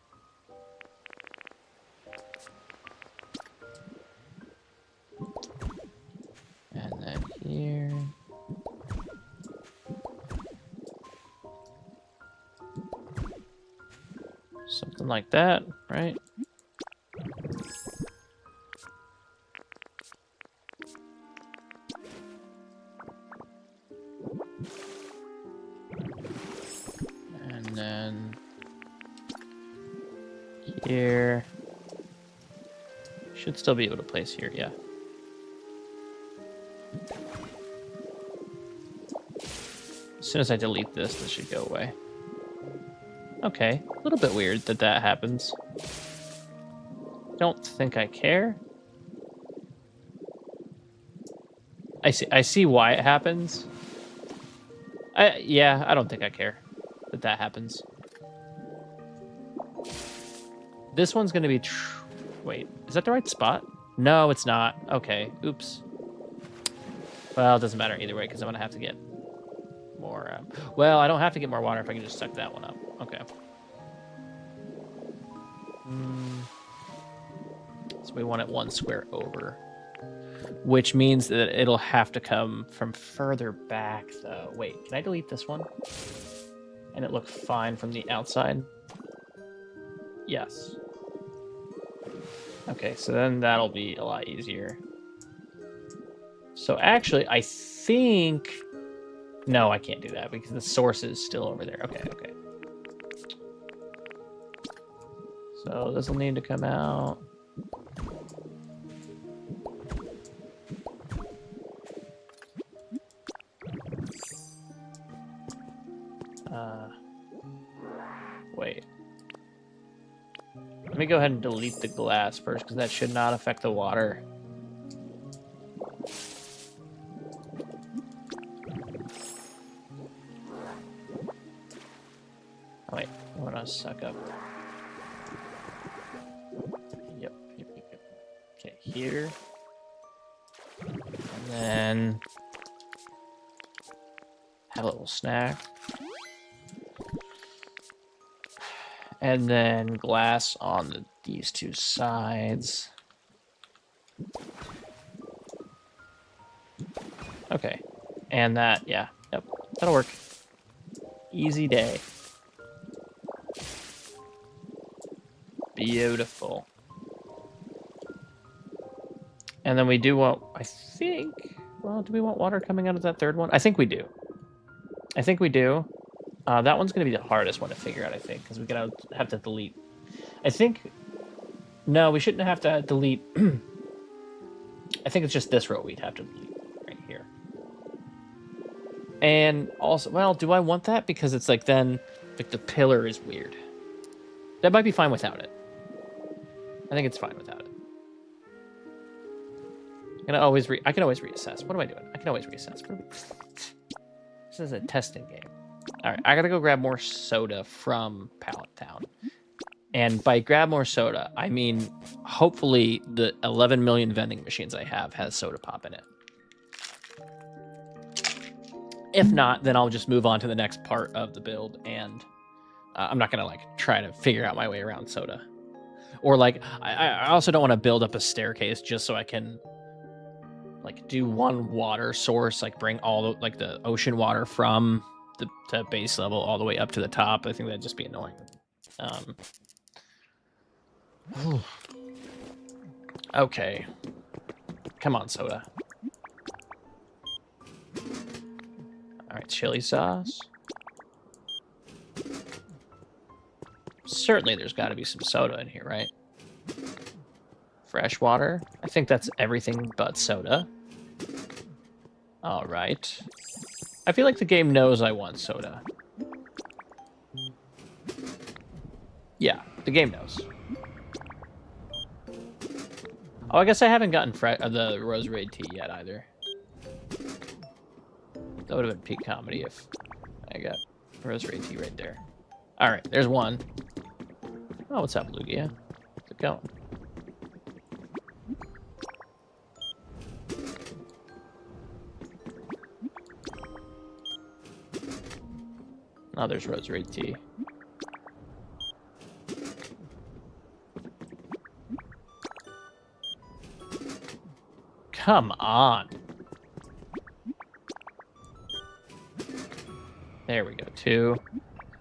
S1: And then here. Something like that, right? then here. Should still be able to place here, yeah. As soon as I delete this, this should go away. Okay, a little bit weird that that happens. Don't think I care. I see why it happens. Yeah, I don't think I care that that happens. This one's gonna be. Wait, is that the right spot? No, it's not. Okay, oops. Well, it doesn't matter either way because I'm gonna have to get more. Well, I don't have to get more water if I can just suck that one up. Okay. So we want it 1 square over, which means that it'll have to come from further back, though. Wait, can I delete this one? And it looked fine from the outside? Yes. Okay, so then that'll be a lot easier. So actually, I think... No, I can't do that because the source is still over there. Okay, okay. So this will need to come out. Wait. Let me go ahead and delete the glass first because that should not affect the water. Oh, wait, I want to suck up. Yep. Okay, here. And then have a little snack. And then glass on these 2 sides. Okay. And that, yeah. Yep. That'll work. Easy day. Beautiful. And then we do want, I think, well, do we want water coming out of that third one? I think we do. I think we do. That one's going to be the hardest one to figure out, I think, because we're going to have to delete. I think... No, we shouldn't have to delete... I think it's just this row we'd have to delete right here. And also, well, do I want that? Because it's like then, like the pillar is weird. That might be fine without it. I think it's fine without it. I can always reassess. What am I doing? I can always reassess. This is a testing game. All right, I gotta go grab more soda from Pallet Town. And by grab more soda, I mean, hopefully the 11 million vending machines I have has soda pop in it. If not, then I'll just move on to the next part of the build, and I'm not gonna like try to figure out my way around soda. Or like, I also don't want to build up a staircase just so I can like do one water source, like bring all the, like the ocean water from the base level all the way up to the top. I think that'd just be annoying. Okay. Come on, soda. All right, chili sauce. Certainly there's got to be some soda in here, right? Fresh water. I think that's everything but soda. All right. I feel like the game knows I want soda. Yeah, the game knows. Oh, I guess I haven't gotten the rosary tea yet either. That would have been peak comedy if I got rosary tea right there. All right, there's one. Oh, what's up, Lugia? How's it going? Oh, there's rosary tea. Come on. There we go, 2.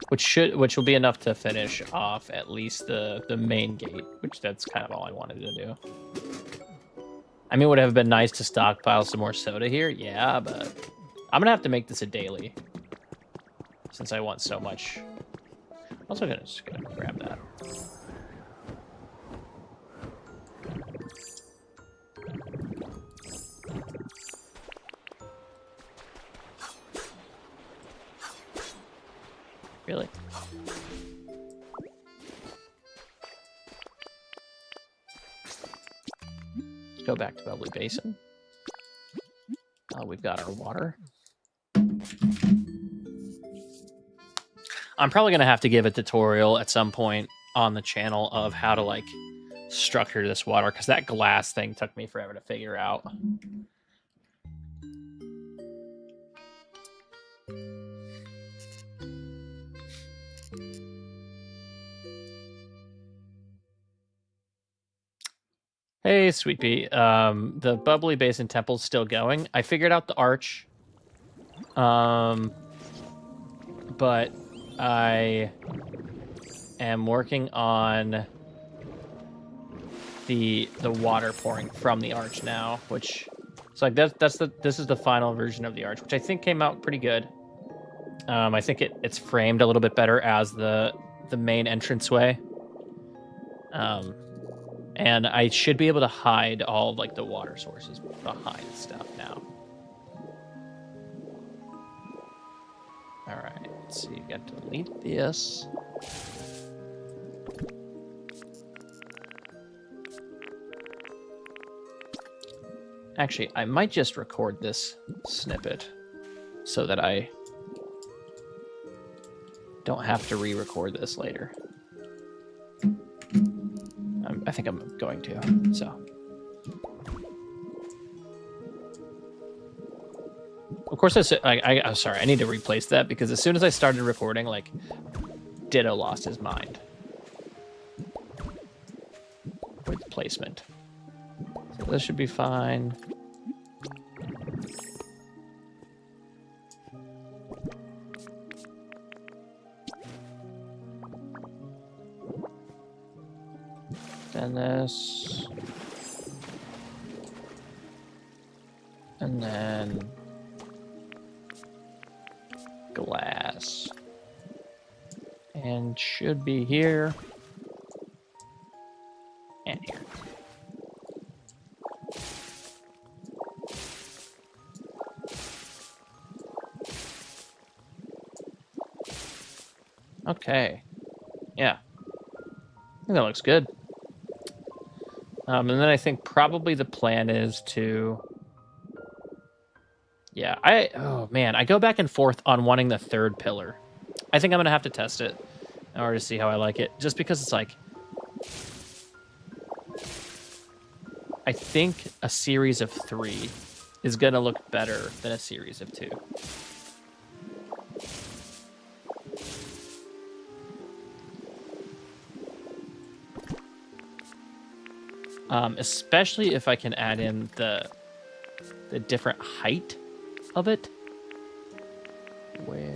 S1: Which will be enough to finish off at least the main gate, which that's kind of all I wanted to do. I mean, would it have been nice to stockpile some more soda here? Yeah, but I'm gonna have to make this a daily since I want so much Also just gonna grab that. Really? Let's go back to Bubbly Basin. We've got our water. I'm probably gonna have to give a tutorial at some point on the channel of how to like structure this water, because that glass thing took me forever to figure out. Hey, Sweet Pea. The Bubbly Basin Temple's still going. I figured out the arch. But I am working on the water pouring from the arch now, which it's like this is the final version of the arch, which I think came out pretty good. I think it's framed a little bit better as the main entranceway. And I should be able to hide all of, like, the water sources behind stuff now. All right, let's see. You got to delete this. Actually, I might just record this snippet so that I don't have to re-record this later. I think I'm going to, so. Of course, I'm sorry, I need to replace that, because as soon as I started recording, like, Ditto lost his mind with placement. So this should be fine. Then this. And then glass. And should be here. And here. Okay. Yeah. I think that looks good. And then I think probably the plan is to... Yeah, oh man, I go back and forth on wanting the third pillar. I think I'm going to have to test it in order to see how I like it. Just because it's like... I think a series of 3 is going to look better than a series of 2. Especially if I can add in the different height of it. Where?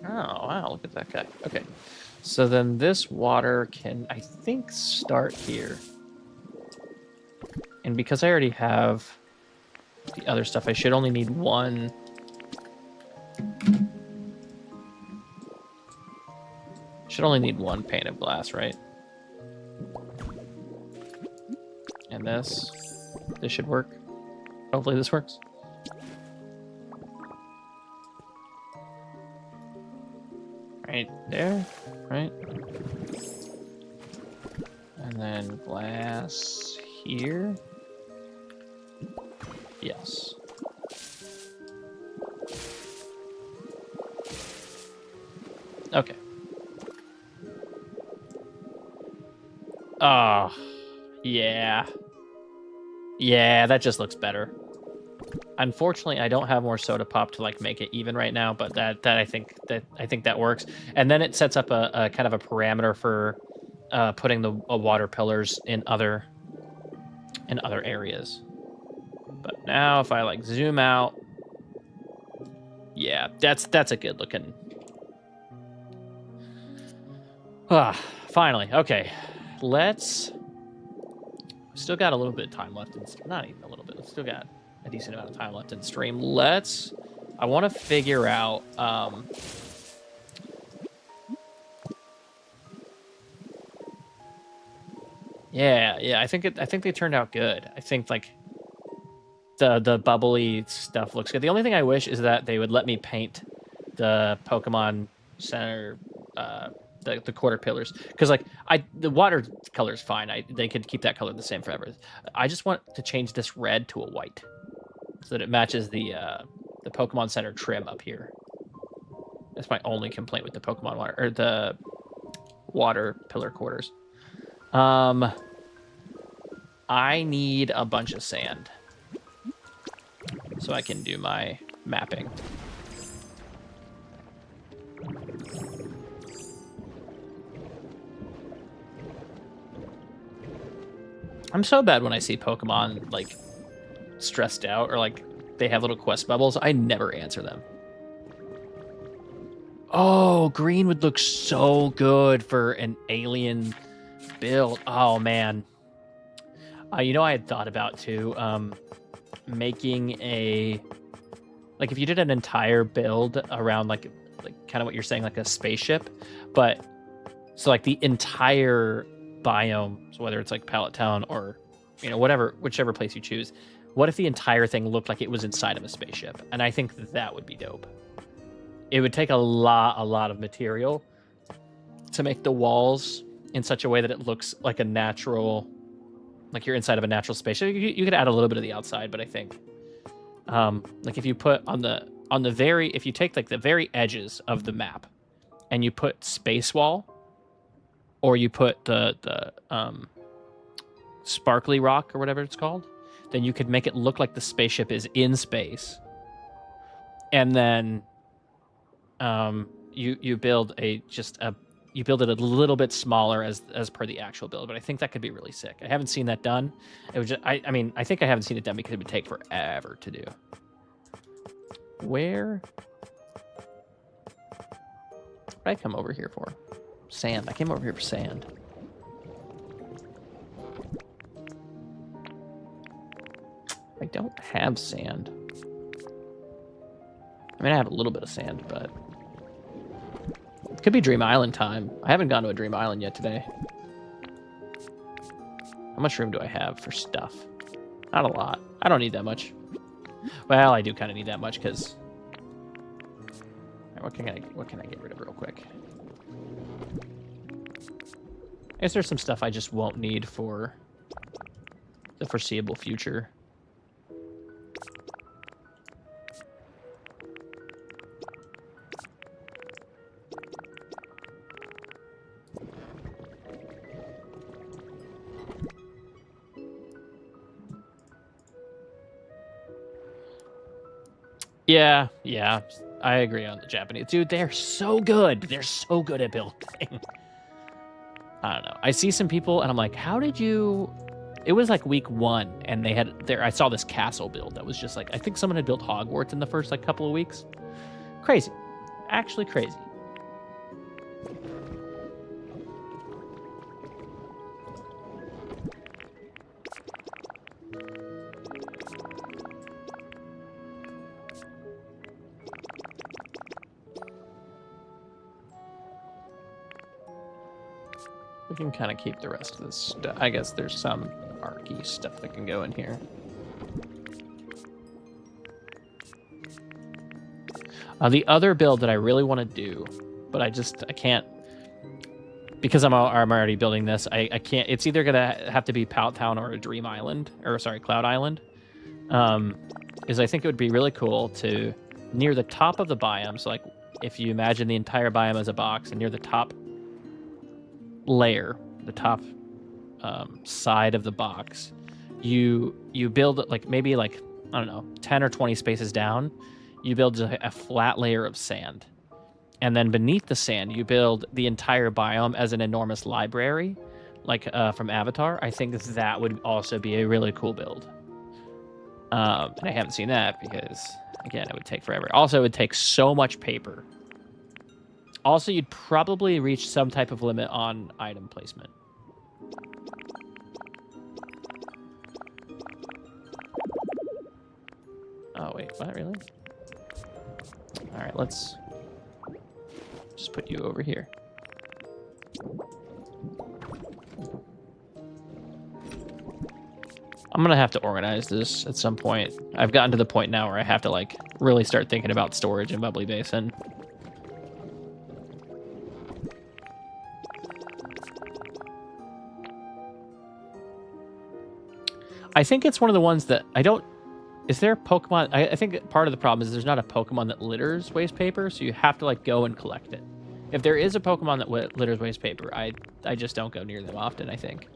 S1: Oh, wow, look at that guy. Okay. So then this water can, I think, start here. And because I already have the other stuff, I should only need one. Should only need one pane of glass, right? And this should work. Hopefully this works. Right there, right? And then glass here. Yes. Okay. Oh, yeah. Yeah, that just looks better. Unfortunately, I don't have more soda pop to like make it even right now, but I think that works. And then it sets up a kind of a parameter for putting the water pillars in other areas. But now if I like zoom out, yeah, that's a good looking. Finally, okay. Let's still got a little bit of time left. Not even a little bit. Still got a decent amount of time left in stream. I want to figure out. Yeah. I think they turned out good. I think like the bubbly stuff looks good. The only thing I wish is that they would let me paint the Pokemon Center, the quarter pillars, because like the water color is fine. They could keep that color the same forever. I just want to change this red to a white, so that it matches the Pokemon Center trim up here. That's my only complaint with the Pokemon water or the water pillar quarters. I need a bunch of sand so I can do my mapping. I'm so bad when I see Pokemon like stressed out or like they have little quest bubbles. I never answer them. Oh, green would look so good for an alien build. Oh man. You know, I had thought about too, making a, like if you did an entire build around like kind of what you're saying, like a spaceship, but so like the entire biome, so whether it's like Pallet Town or, you know, whichever place you choose, what if the entire thing looked like it was inside of a spaceship? And I think that would be dope. It would take a lot of material to make the walls in such a way that it looks like a natural, like you're inside of a natural spaceship. You could add a little bit of the outside, but I think, like if you put if you take like the very edges of the map, and you put space wall, or you put the sparkly rock or whatever it's called, then you could make it look like the spaceship is in space, and then you build you build it a little bit smaller as per the actual build. But I think that could be really sick. I haven't seen that done. It would just, I mean, I think I haven't seen it done because it would take forever to do. Where did I come over here for? Sand. I came over here for sand. I don't have sand. I mean, I have a little bit of sand, but it could be Dream Island time. I haven't gone to a Dream Island yet today. How much room do I have for stuff? Not a lot. I don't need that much. Well, I do kind of need that much because... What can I get rid of real quick? I guess there's some stuff I just won't need for the foreseeable future. Yeah, I agree on the Japanese. Dude, they're so good. They're so good at building. I don't know. I see some people and I'm like, how did you... It was like week 1 and they had there. I saw this castle build that was just like, I think someone had built Hogwarts in the first like couple of weeks. Crazy. Actually crazy. We can kind of keep the rest of this stuff. I guess there's some archy stuff that can go in here. The other build that I really want to do, but I can't, because I'm already building this. I can't. It's either gonna have to be Pallet Town or a Dream Island, or sorry, Cloud Island. Is I think it would be really cool to near the top of the biome. So like, if you imagine the entire biome as a box, and near the top layer, the top side of the box, you build like maybe like, I don't know, 10 or 20 spaces down, you build a flat layer of sand, and then beneath the sand you build the entire biome as an enormous library, like from Avatar. I think that would also be a really cool build, and I haven't seen that because again it would take forever. Also, it would take so much paper. Also, you'd probably reach some type of limit on item placement. Oh, wait, what, really? All right, let's just put you over here. I'm gonna have to organize this at some point. I've gotten to the point now where I have to like really start thinking about storage in Bubbly Basin. I think it's one of the ones that I don't... Is there a Pokemon... I think part of the problem is there's not a Pokemon that litters waste paper, so you have to like go and collect it. If there is a Pokemon that litters waste paper, I just don't go near them often, I think.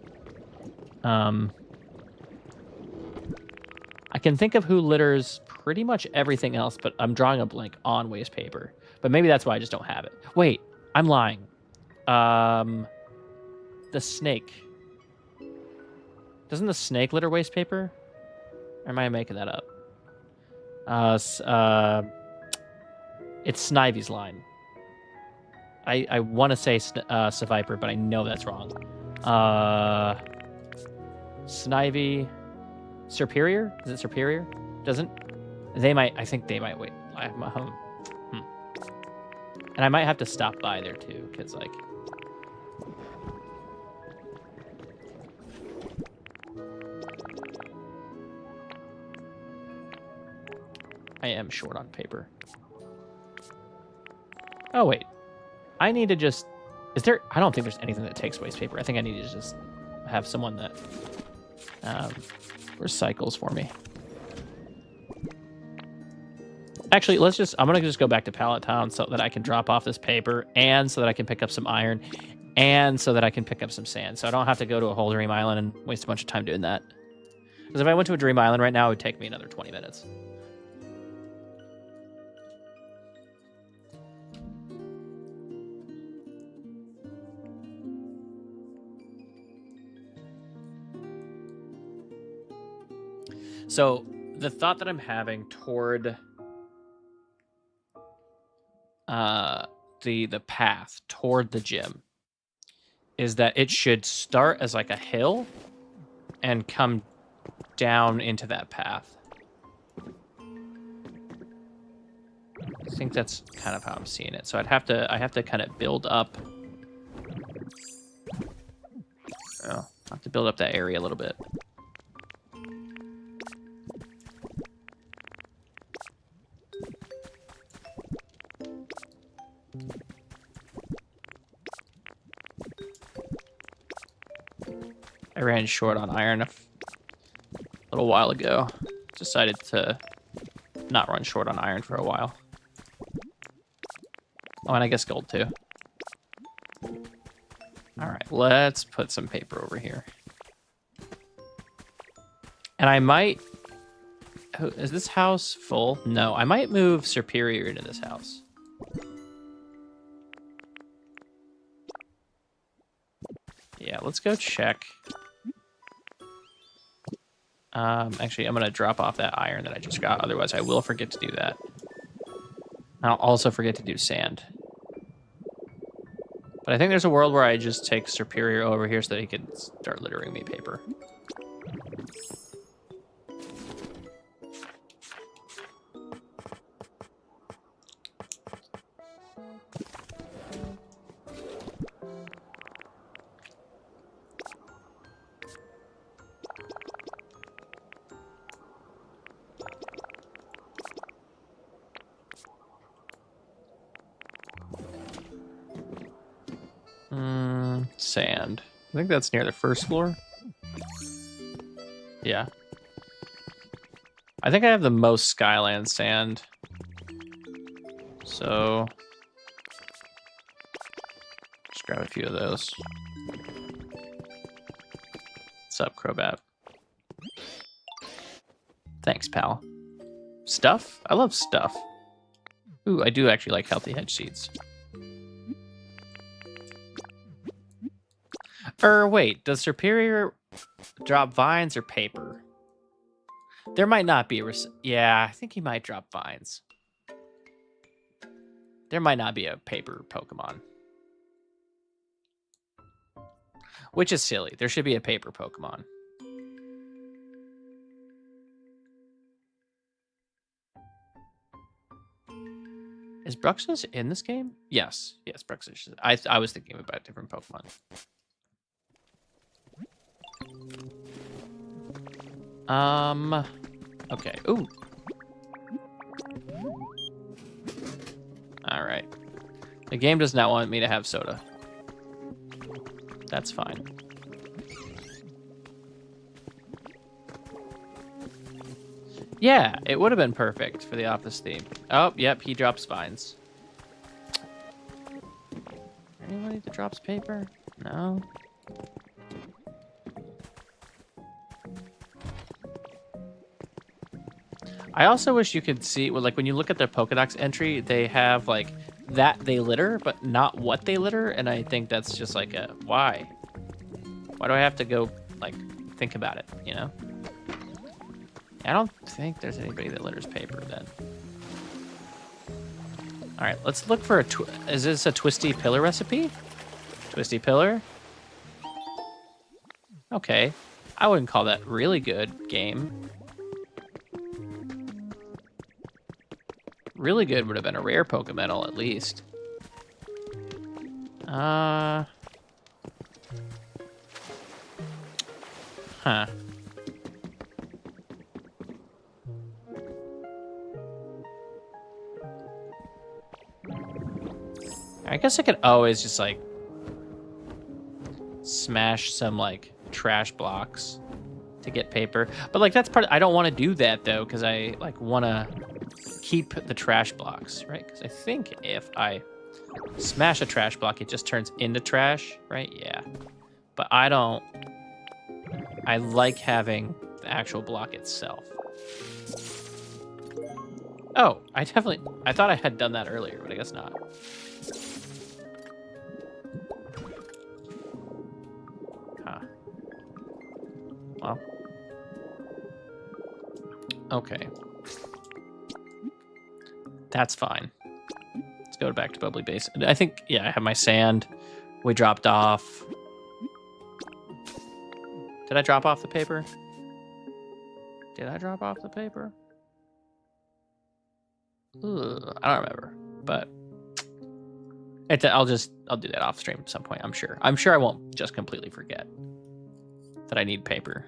S1: I can think of who litters pretty much everything else, but I'm drawing a blank on waste paper. But maybe that's why I just don't have it. Wait, I'm lying. The snake. Doesn't the snake litter waste paper? Or am I making that up? It's Snivy's line. I want to say Seviper, but I know that's wrong. Snivy... Superior? Is it Superior? Doesn't... They might... I think they might wait. And I might have to stop by there, too, because, like... I am short on paper. Oh, wait. I need to just... Is there... I don't think there's anything that takes waste paper. I think I need to just have someone that recycles for me. Actually, let's just... I'm going to just go back to Pallet Town so that I can drop off this paper, and so that I can pick up some iron, and so that I can pick up some sand. So I don't have to go to a whole Dream Island and waste a bunch of time doing that. Because if I went to a Dream Island right now, it would take me another 20 minutes. So the thought that I'm having toward the path toward the gym is that it should start as like a hill and come down into that path. I think that's kind of how I'm seeing it. So I have to kind of build up. Oh, I have to build up that area a little bit. I ran short on iron a little while ago. Decided to not run short on iron for a while. Oh, and I guess gold too. All right, let's put some paper over here. And I might... Oh, is this house full? No, I might move Superior into this house. Yeah, let's go check. Actually, I'm going to drop off that iron that I just got. Otherwise, I will forget to do that. I'll also forget to do sand. But I think there's a world where I just take Superior over here so that he can start littering me paper. Sand. I think that's near the first floor. Yeah. I think I have the most Skyland sand. So... just grab a few of those. What's up, Crobat? Thanks, pal. Stuff? I love stuff. Ooh, I do actually like healthy hedge seeds. Wait, does Superior drop vines or paper? There might not be a... Yeah, I think he might drop vines. There might not be a paper Pokemon. Which is silly. There should be a paper Pokemon. Is Bruxish in this game? Yes. Yes, Bruxish. I was thinking about different Pokemon. Okay. Ooh. All right. The game does not want me to have soda. That's fine. Yeah, it would have been perfect for the office theme. Oh, yep, he drops vines. Anybody that drops paper? No. I also wish you could see, well, like when you look at their Pokedex entry, they have like that they litter, but not what they litter, and I think that's just like a why? Why do I have to go like think about it? You know? I don't think there's anybody that litters paper then. All right, let's look for is this a twisty pillar recipe? Twisty pillar. Okay, I wouldn't call that really good game. Really good would have been a rare Pokemetal at least. Huh. I guess I could always just like smash some like trash blocks to get paper, but like that's part. I don't want to do that though because I like want to keep the trash blocks, right? Because I think if I smash a trash block, it just turns into trash, right? Yeah, but I don't. I like having the actual block itself. Oh, I thought I had done that earlier, but I guess not. Huh. Well. Okay. That's fine. Let's go back to Bubbly Base. I think, yeah, I have my sand. We dropped off. Did I drop off the paper? Did I drop off the paper? Ugh, I don't remember, but I'll do that off stream at some point. I'm sure I won't just completely forget that I need paper.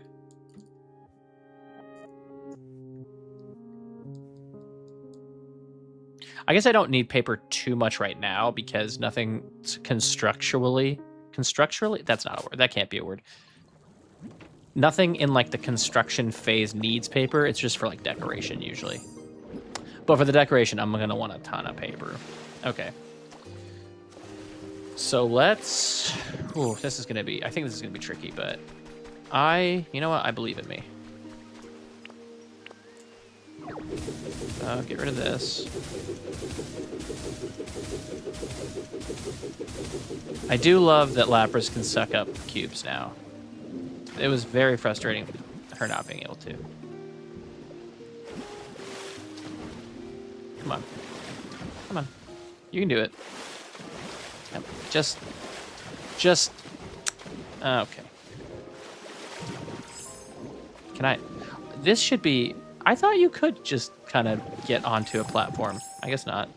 S1: I guess I don't need paper too much right now because nothing constructually, that's not a word. That can't be a word. Nothing in like the construction phase needs paper. It's just for like decoration usually. But for the decoration, I'm going to want a ton of paper. Okay. So let's... Ooh, this is going to be... I think this is going to be tricky, but you know what? I believe in me. Get rid of this. I do love that Lapras can suck up cubes now. It was very frustrating her not being able to. Come on. Come on. You can do it. Yep. Just... Okay. Can I... This should be... I thought you could just kind of get onto a platform. I guess not.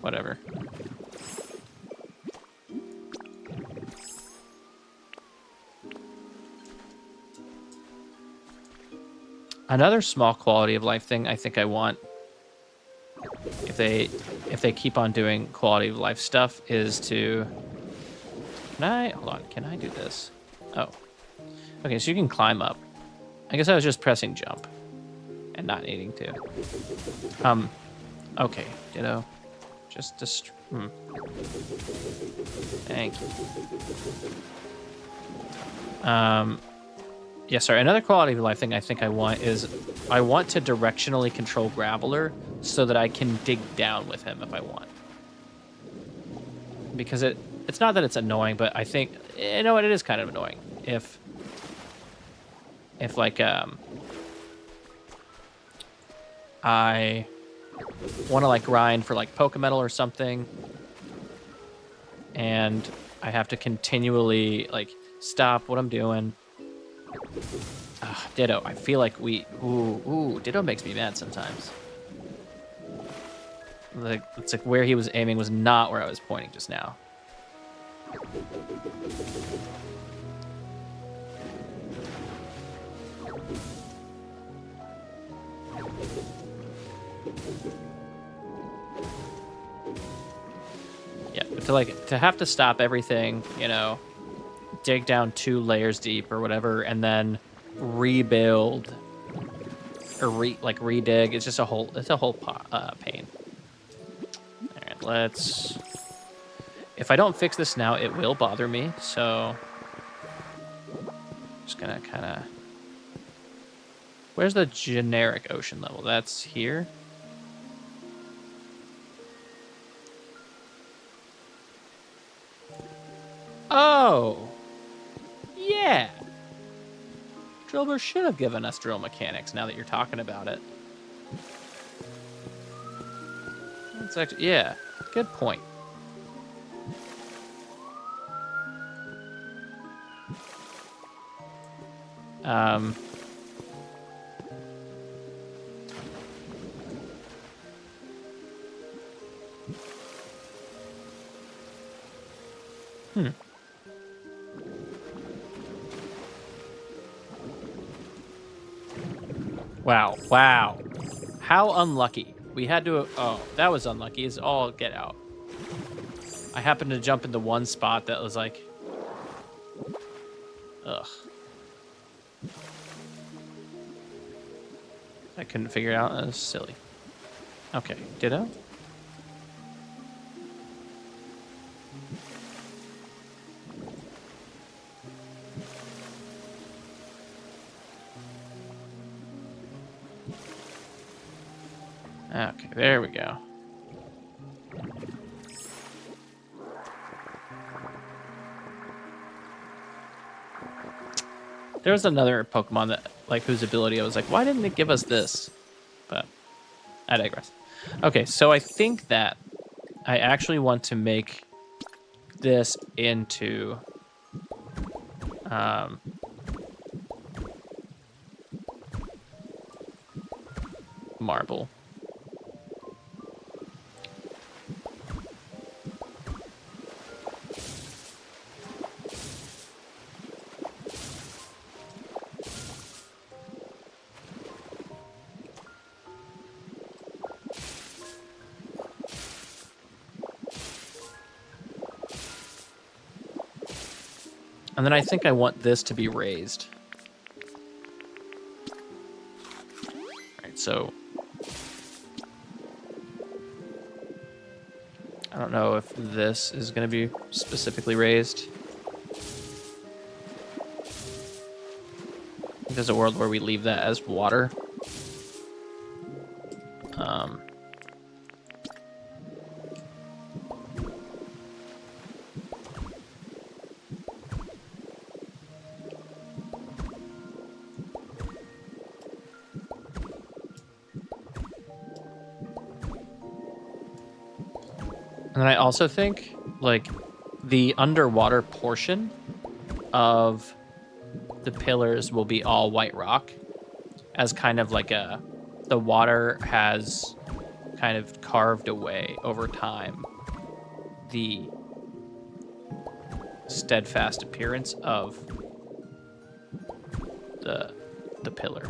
S1: Whatever. Another small quality of life thing I think I want, if they keep on doing quality of life stuff, is to... Hold on, can I do this? Oh. Okay, so you can climb up. I guess I was just pressing jump and not needing to. Okay, Ditto. Thank you. Yeah, sorry, another quality of life thing I think I want is I want to directionally control Graveler so that I can dig down with him if I want. Because it's not that it's annoying, but I think, you know what, it is kind of annoying. If like, I want to like grind for like Pokemetal or something, and I have to continually like stop what I'm doing. Ditto. I feel like Ditto makes me mad sometimes. Like, it's like where he was aiming was not where I was pointing just now. Yeah, but to have to stop everything, you know, dig down 2 layers deep or whatever, and then rebuild or redig. It's just a whole pain. All right, let's. If I don't fix this now, it will bother me. So, just gonna kind of. Where's the generic ocean level? That's here. Oh, yeah. Drillbur should have given us drill mechanics now that you're talking about it. That's actually, yeah, good point. Wow, wow. How unlucky. We had to, oh, that was unlucky. Is all get out. I happened to jump into one spot that was like, ugh. I couldn't figure it out. That was silly. Okay, ditto. Okay, there we go. There was another Pokemon that, like, whose ability I was like, why didn't it give us this? But I digress. Okay, so I think that I actually want to make this into marble. And then I think I want this to be raised. All right, so I don't know if this is going to be specifically raised. I think there's a world where we leave that as water. And then I also think, like, the underwater portion of the pillars will be all white rock, as kind of like the water has kind of carved away over time the steadfast appearance of the pillar.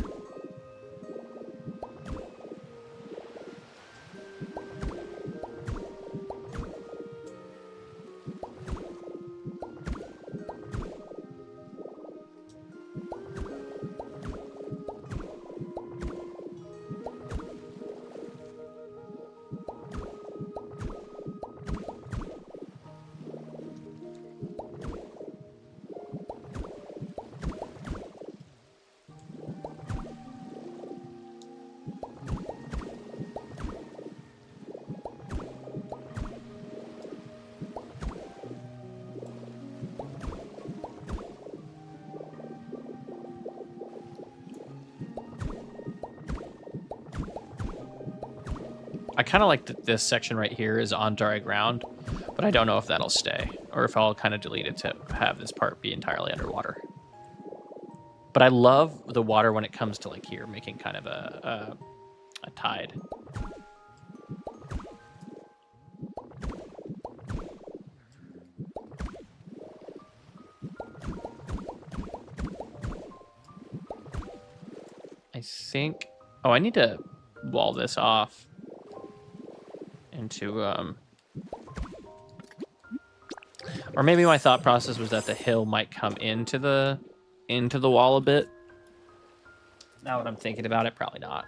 S1: I kind of like that this section right here is on dry ground, but I don't know if that'll stay or if I'll kind of delete it to have this part be entirely underwater. But I love the water when it comes to like here, making kind of a tide. think... Oh, I need to wall this off into... Or maybe my thought process was that the hill might come into the wall a bit. Now that I'm thinking about it, probably not.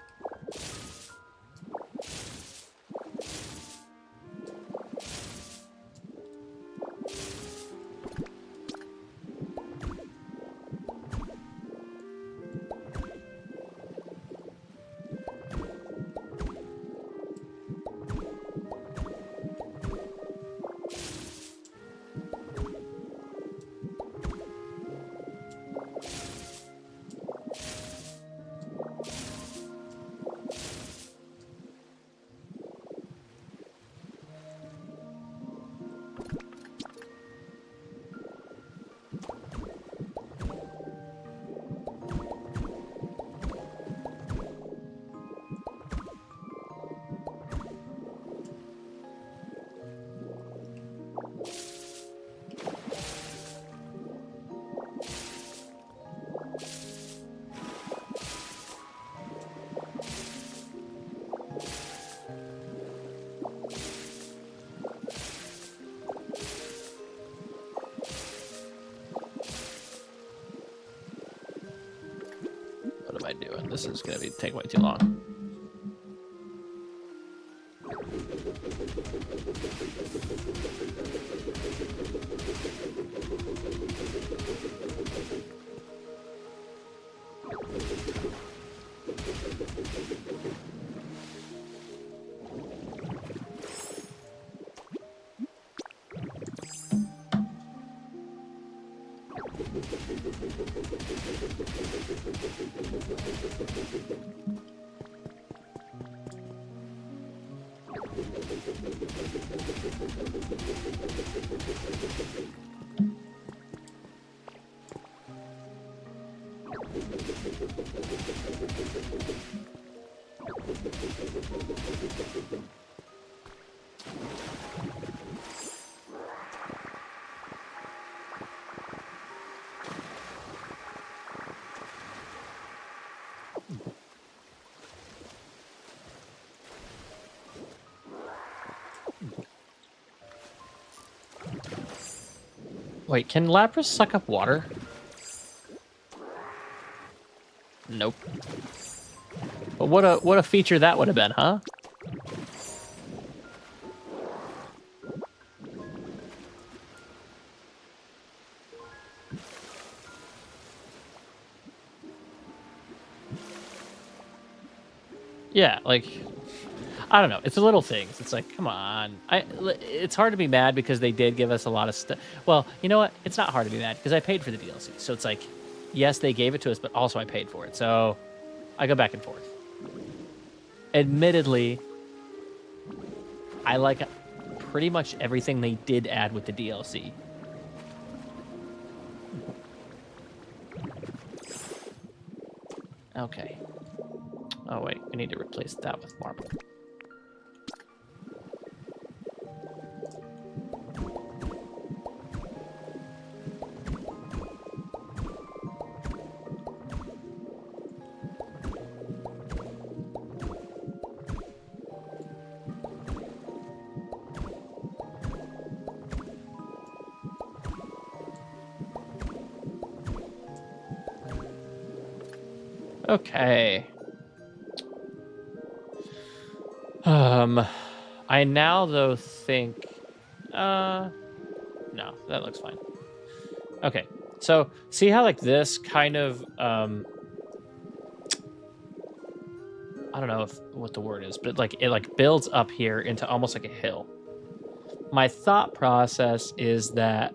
S1: What am I doing? This is going to take way too long. Wait, can Lapras suck up water? Nope. But what a feature that would have been, huh? Yeah, like, I don't know. It's the little things. It's like, come on. It's hard to be mad because they did give us a lot of stuff. Well, you know what? It's not hard to be mad because I paid for the DLC. So it's like, yes, they gave it to us, but also I paid for it. So I go back and forth. Admittedly, I like pretty much everything they did add with the DLC. Okay. Oh, wait. We need to replace that with marble. Okay. I now though think, no, that looks fine. Okay, so see how like this kind of, I don't know what the word is, but like it like builds up here into almost like a hill. My thought process is that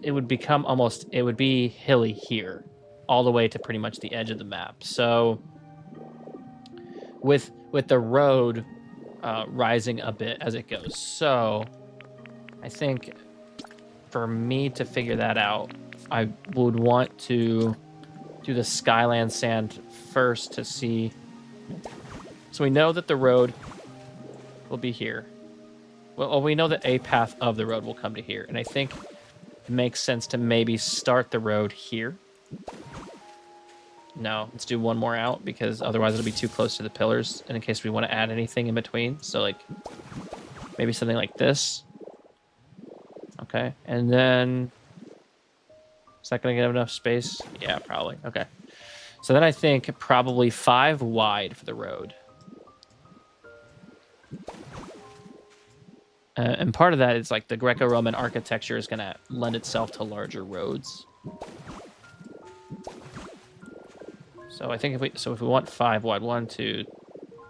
S1: it would become almost, it would be hilly here, all the way to pretty much the edge of the map. So with the road rising a bit as it goes. So I think for me to figure that out, I would want to do the Skyland sand first to see. So we know that the road will be here. Well, we know that a path of the road will come to here. And I think it makes sense to maybe start the road here. No, let's do one more out because otherwise it'll be too close to the pillars. And in case we want to add anything in between, so like maybe something like this. Okay, and then is that gonna get enough space? Yeah, probably. Okay, so then I think probably 5 wide for the road. And part of that is like the Greco-Roman architecture is gonna lend itself to larger roads. So I think if we want 5 wide, 1, 2,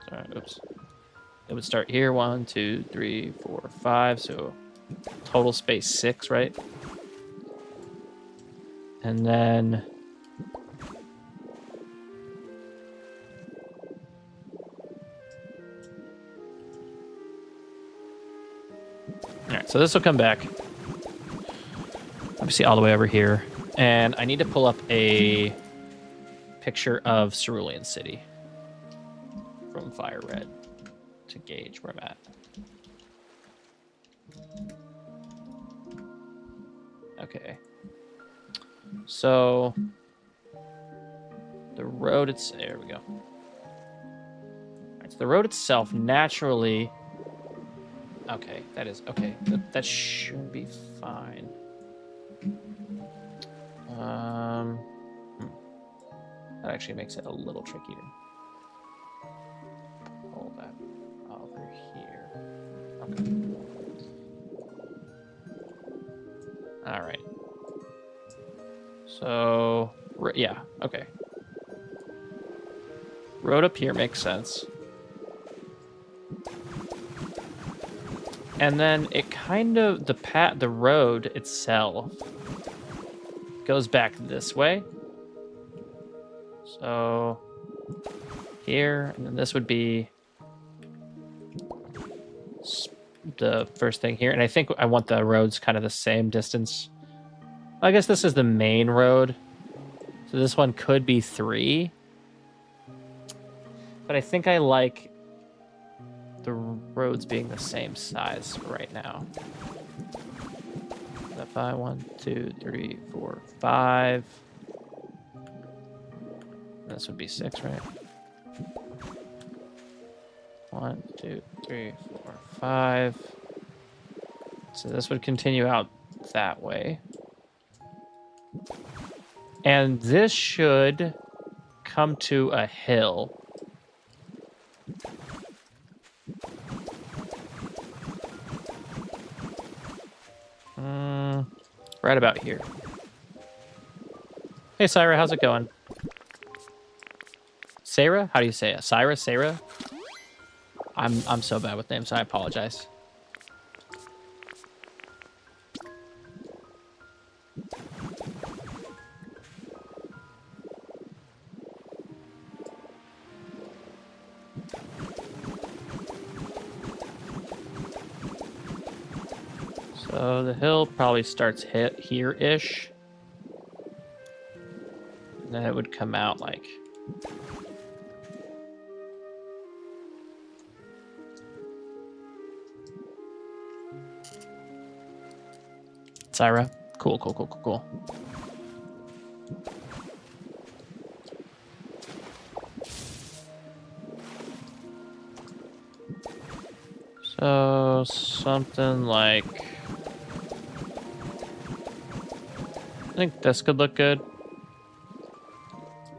S1: sorry, oops, it would start here. 1, 2, 3, 4, 5. So total space 6, right? And then all right, so this will come back obviously all the way over here, and I need to pull up a picture of Cerulean City from Fire Red to gauge where I'm at. Okay. So the road there we go. All right, so the road itself naturally. Okay, that is okay. That should be fine. That actually makes it a little trickier. Hold that over here. Okay. All right. So, yeah, okay. Road up here makes sense. And then it kind of, the road itself goes back this way. So here, and then this would be the first thing here. And I think I want the roads kind of the same distance. I guess this is the main road. So this one could be 3. But I think I like the roads being the same size right now. That 5, 1, 2, 3, 4, 5. This would be 6, right? 1, 2, 3, 4, 5. So this would continue out that way. And this should come to a hill. Right about here. Hey, Syra, how's it going? Sarah? How do you say it? Syra? Sarah? I'm so bad with names, so I apologize. So the hill probably starts here-ish. And then it would come out like... Syra? Cool, cool, cool, cool, cool. So something like... I think this could look good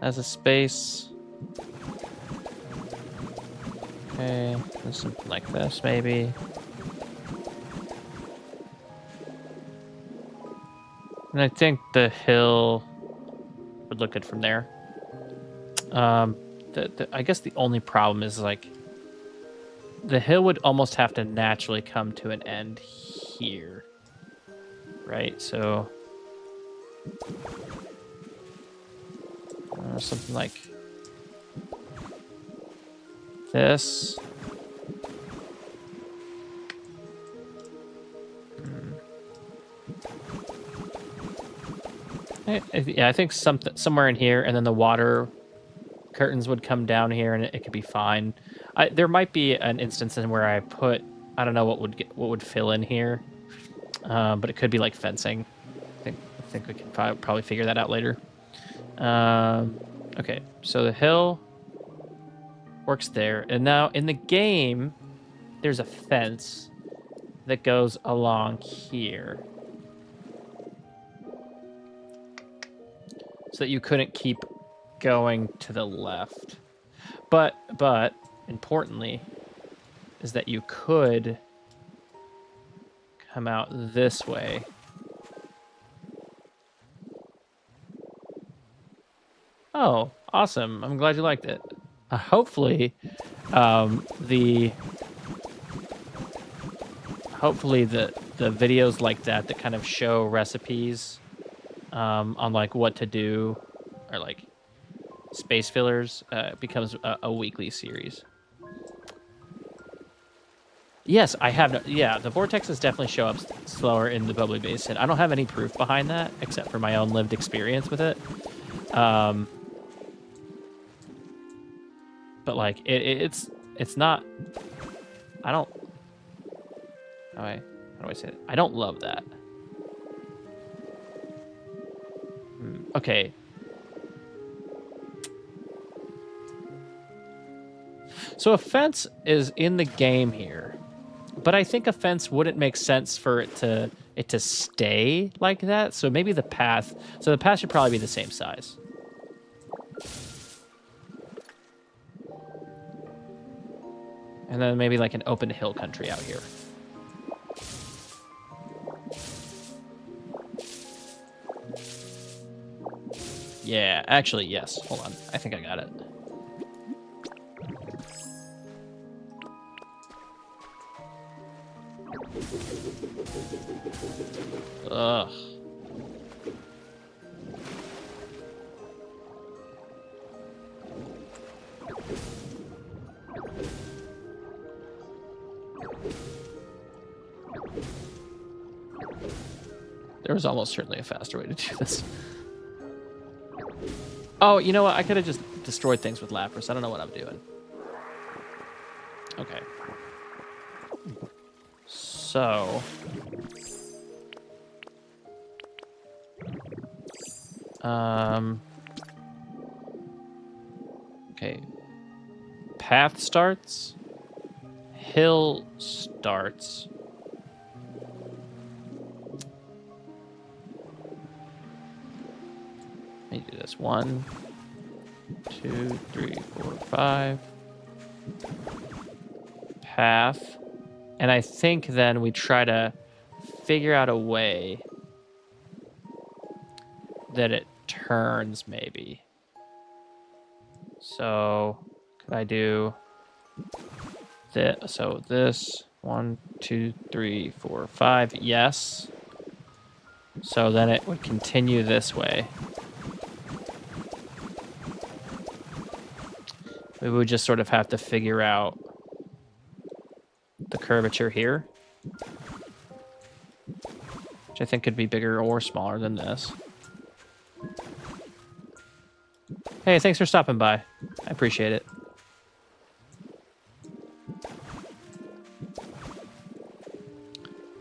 S1: as a space. Okay, and something like this maybe. And I think the hill would look good from there. I guess the only problem is like the hill would almost have to naturally come to an end here, right? So something like this. Yeah, I think somewhere in here, and then the water curtains would come down here, and it could be fine. There might be an instance in where I put, I don't know what would fill in here, but it could be like fencing. I think we can probably figure that out later. Okay, so the hill works there. And now in the game, there's a fence that goes along here. So that you couldn't keep going to the left. But importantly, is that you could come out this way. Oh, awesome. I'm glad you liked it. Hopefully, the videos like that kind of show recipes on like what to do or like space fillers becomes a weekly series. Yes, I have. No, yeah, the vortexes definitely show up slower in the Bubbly Basin. I don't have any proof behind that except for my own lived experience with it. But like it's not. I don't. How do I say it? I don't love that. Okay. So a fence is in the game here, but I think a fence wouldn't make sense for it to stay like that. So maybe the path. So the path should probably be the same size. And then maybe like an open hill country out here. Yeah, actually, yes. Hold on. I think I got it. Ugh. There was almost certainly a faster way to do this. Oh, you know what? I could have just destroyed things with Lapras. I don't know what I'm doing. Okay. So... Okay. Path starts. Hill starts. Let me do this. 1, 2, 3, 4, 5. Path. And I think then we try to figure out a way that it turns, maybe. So, could I do this? So this, 1, 2, 3, 4, 5. Yes. So then it would continue this way. We would just sort of have to figure out the curvature here, which I think could be bigger or smaller than this. Hey, thanks for stopping by. I appreciate it.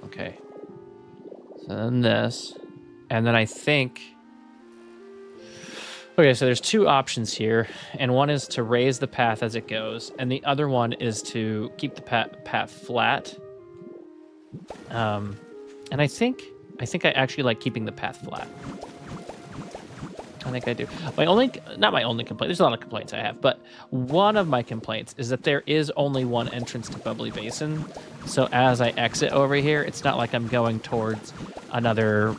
S1: Okay. So then this, and then I think... Okay, so there's two options here, and one is to raise the path as it goes, and the other one is to keep the path flat. And I think I actually like keeping the path flat. I think I do. Not my only complaint. There's a lot of complaints I have, but one of my complaints is that there is only one entrance to Bubbly Basin. So as I exit over here, it's not like I'm going towards another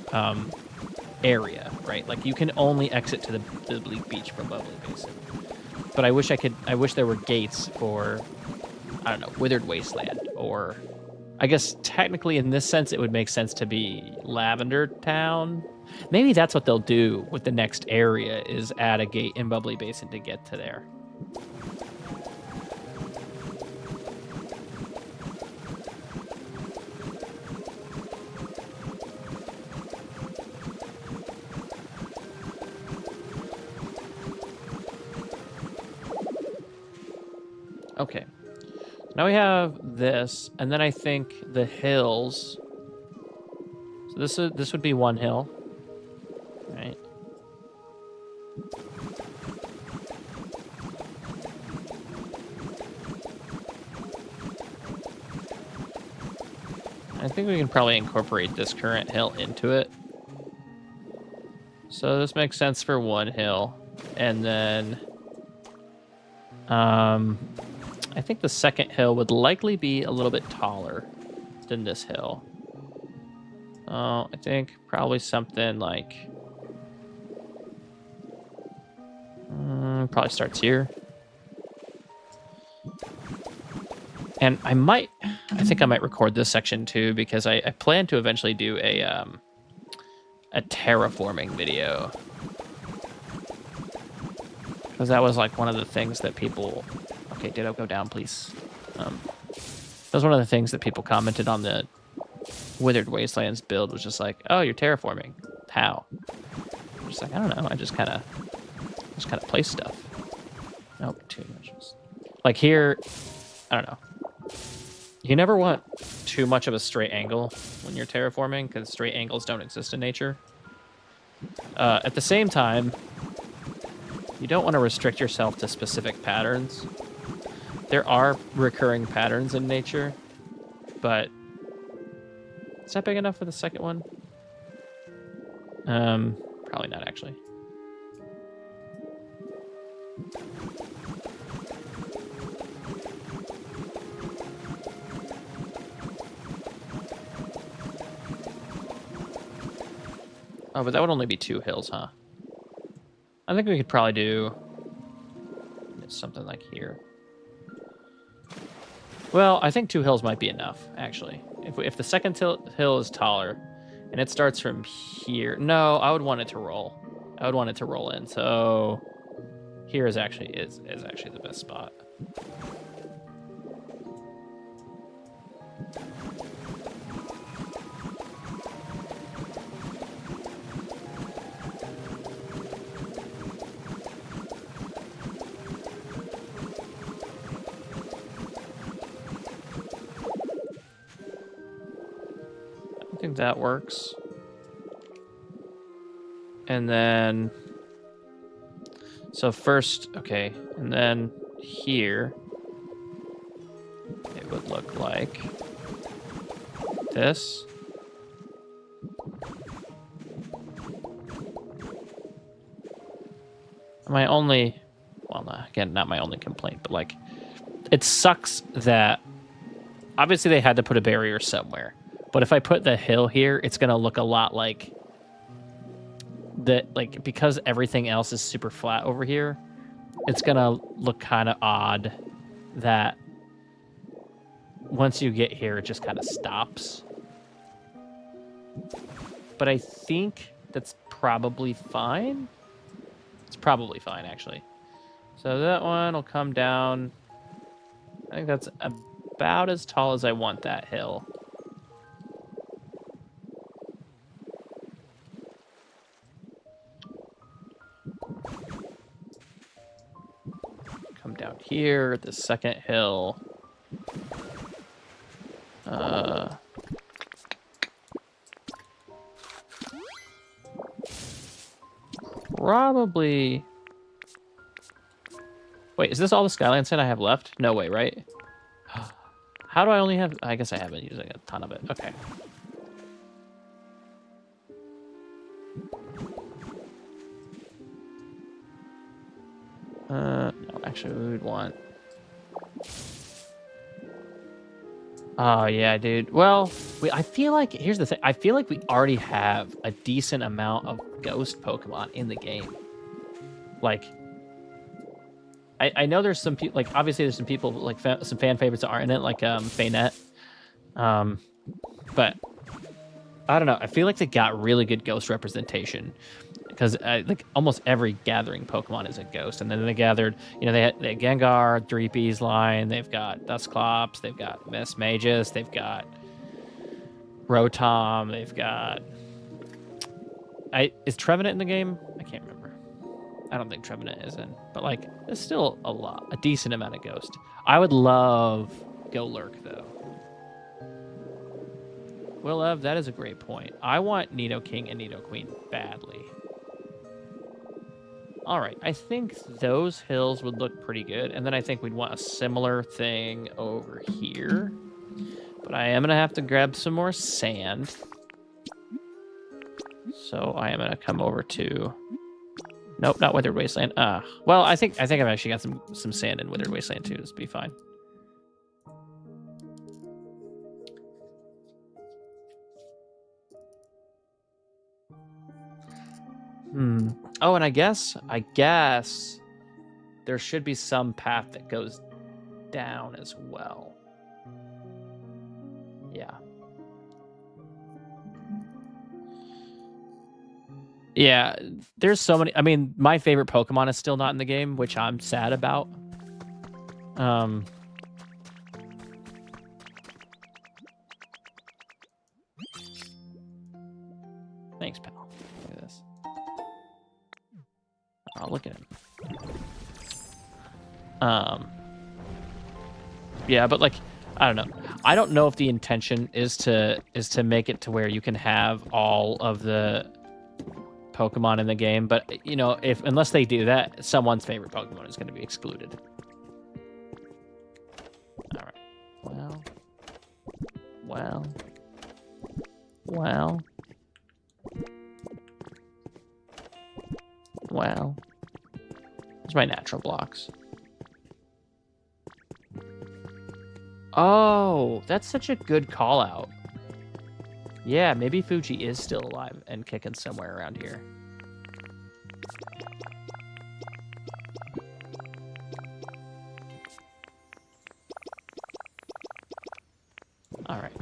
S1: area, right? Like you can only exit to the Bleak Beach from Bubbly Basin. But I wish there were gates for, I don't know, Withered Wasteland, or I guess technically in this sense it would make sense to be Lavender Town. Maybe that's what they'll do with the next area, is add a gate in Bubbly Basin to get to there. Okay. Now we have this, and then I think the hills. So this would be one hill, right? I think we can probably incorporate this current hill into it. So this makes sense for one hill. And then I think the second hill would likely be a little bit taller than this hill. I think probably something like probably starts here. And I think I might record this section too, because I plan to eventually do a terraforming video. Because that was like one of the things that people... Okay, Ditto, go down, please. That was one of the things that people commented on the Withered Wastelands build, was just like, oh, you're terraforming. How? I'm just like, I don't know. I just kind of place stuff. Oh, too much. Like here, I don't know. You never want too much of a straight angle when you're terraforming, because straight angles don't exist in nature. At the same time, you don't want to restrict yourself to specific patterns. There are recurring patterns in nature, but is that big enough for the second one? Probably not, actually. Oh, but that would only be 2 hills, huh? I think we could probably do something like here. Well, I think 2 hills might be enough, actually. If the second hill is taller, and it starts from here... No, I would want it to roll. I would want it to roll in, so... Here is actually the best spot. I think that works. And then... So first, okay, and then here, it would look like this. My only, well, again, not my only complaint, but like, it sucks that, obviously they had to put a barrier somewhere, but if I put the hill here, it's going to look a lot like, like, because everything else is super flat over here, it's going to look kind of odd that once you get here, it just kind of stops. But I think that's probably fine. It's probably fine, actually. So that one will come down. I think that's about as tall as I want that hill. Come down here, the second hill. Probably... Wait, is this all the Skyline sand I have left? No way, right? How do I only have... I guess I haven't used a ton of it. Okay. No, actually, we would want... Oh, yeah, dude. Well, I feel like... Here's the thing. I feel like we already have a decent amount of ghost Pokemon in the game. Like... I know there's some people... Like, obviously, there's some people... Like, some fan favorites that aren't in it, like Baynet. But... I don't know. I feel like they got really good ghost representation. Because like almost every gathering Pokemon is a ghost, and then they gathered, you know, they had Gengar, Dreepy's line, they've got Dusclops, they've got Miss Magus, they've got Rotom, they've got. Is Trevenant in the game? I can't remember. I don't think Trevenant is in, but like, there's still a decent amount of ghost. I would love Golurk though. Will that is a great point. I want Nidoking and Nidoqueen badly. All right, I think those hills would look pretty good. And then I think we'd want a similar thing over here. But But I am going to have to grab some more sand. So I am going to come over to... Nope, not Withered Wasteland. Well, I think I've actually got some sand in Withered Wasteland too. This will be fine. Oh, and I guess there should be some path that goes down as well. Yeah. Yeah, there's so many. I mean, my favorite Pokemon is still not in the game, which I'm sad about. Thanks, pal. Look at this. Oh, look at him. Yeah, but like, I don't know. I don't know if the intention is to make it to where you can have all of the Pokemon in the game, but you know, unless they do that, someone's favorite Pokemon is going to be excluded. All right. Well. There's my natural blocks. Oh, that's such a good call out. Yeah, maybe Fuji is still alive and kicking somewhere around here. All right.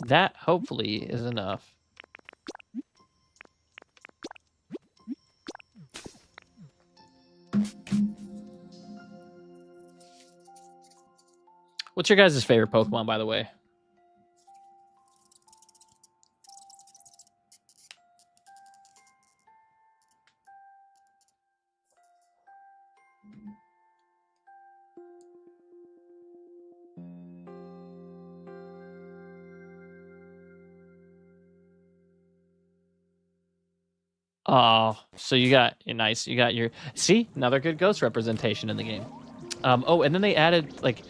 S1: That hopefully is enough. What's your guys' favorite Pokemon, by the way? Oh, so you got nice. You got your another good ghost representation in the game. Oh, and then they added like a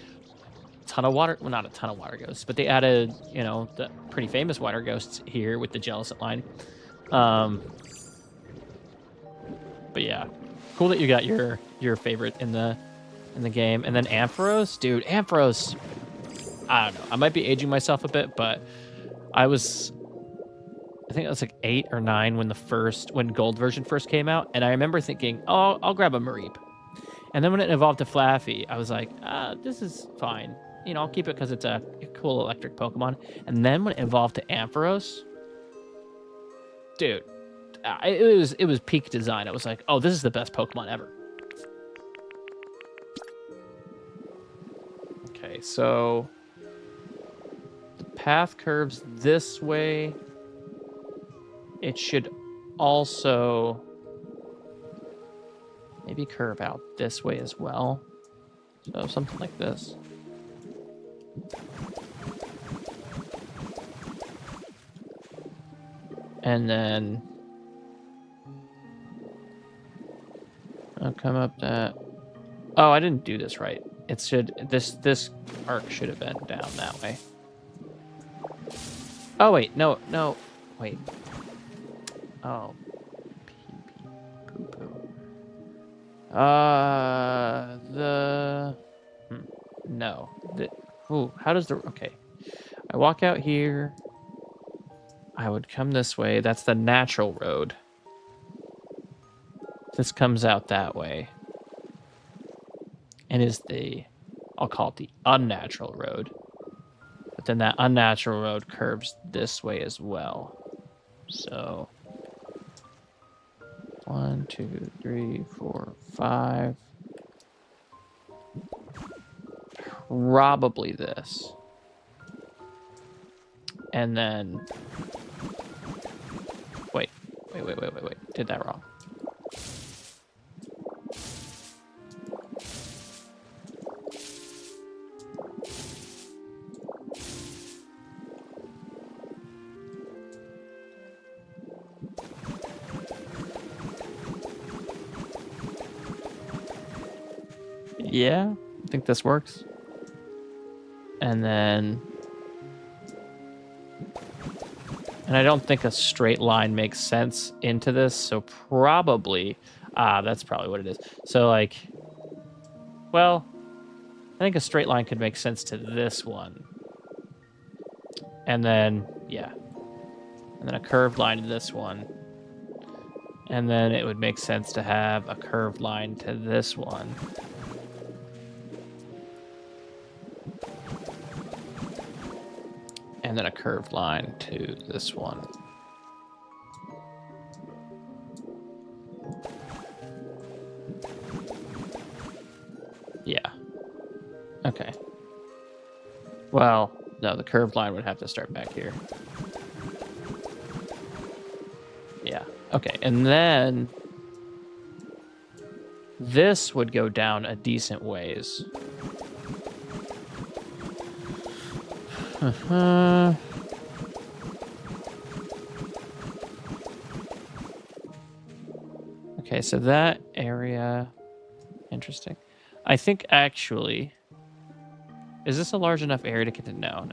S1: ton of water. Well, not a ton of water ghosts, but they added the pretty famous water ghosts here with the Jellicent line. But yeah, cool that you got your favorite in the game. And then Ampharos, dude, Ampharos. I don't know. I might be aging myself a bit, but I think it was like 8 or 9 when Gold version first came out, and I remember thinking, oh, I'll grab a Mareep. And then when it evolved to Flaffy, I was like, this is fine. I'll keep it because it's a cool electric Pokemon. And then when it evolved to Ampharos, dude, it was peak design. I was like, oh, this is the best Pokemon ever. Okay, so the path curves this way. It should also maybe curve out this way as well. So something like this. And then I'll come up that. Oh, I didn't do this right. It should this arc should have been down that way. Oh wait, no, wait. Oh, poo-poo. No. How does okay. I walk out here. I would come this way. That's the natural road. This comes out that way. And is I'll call it the unnatural road. But then that unnatural road curves this way as well. So 1, 2, 3, 4, 5. Probably this. And then wait. Did that wrong. Yeah, I think this works. And then And I don't think a straight line makes sense into this, so probably... that's probably what it is. So, like... Well, I think a straight line could make sense to this one. And then, yeah. And then a curved line to this one. And then it would make sense to have a curved line to this one. And then a curved line to this one. Yeah. Okay. Well, no, the curved line would have to start back here. Yeah. Okay, and then this would go down a decent ways. Okay, so that area... Interesting. I think actually... Is this a large enough area to get to... No.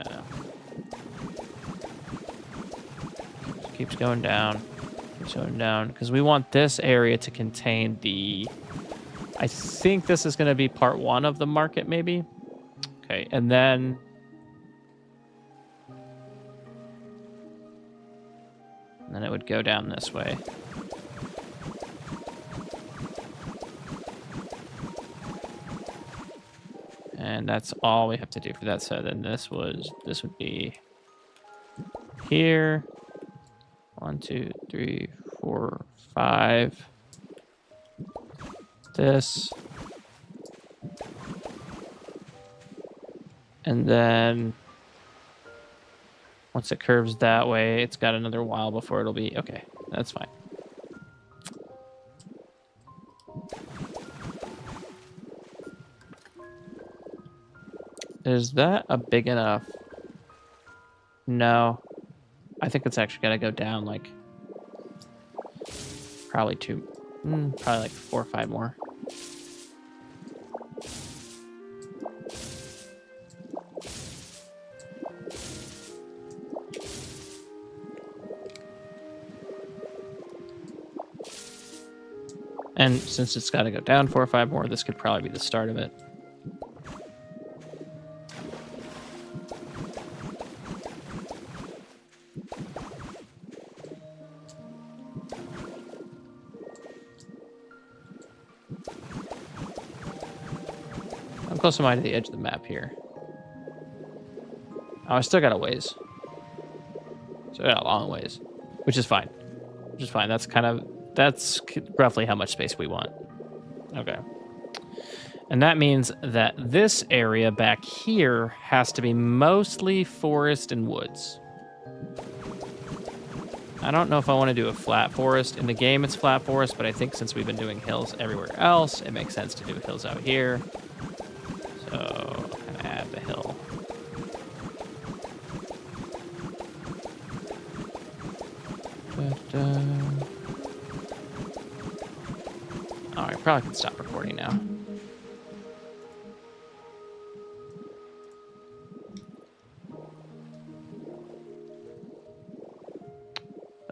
S1: Keeps going down. Keeps going down. Because we want this area to contain the... I think this is going to be part 1 of the market, maybe? Okay, and then... And then it would go down this way. And that's all we have to do for that. So then this would be here. 1, 2, 3, 4, 5. This. And then once it curves that way, it's got another while before it'll be... Okay, that's fine. Is that a big enough? No. I think it's actually got to go down like... Probably like 4 or 5 more. And since it's got to go down 4 or 5 more, this could probably be the start of it. How close am I to the edge of the map here? Oh, I still got a ways. So I got a long ways, which is fine. Which is fine. That's roughly how much space we want. Okay. And that means that this area back here has to be mostly forest and woods. I don't know if I want to do a flat forest. In the game, it's flat forest, but I think since we've been doing hills everywhere else, it makes sense to do hills out here. So I'm gonna add the hill. Oh, I probably can stop recording now.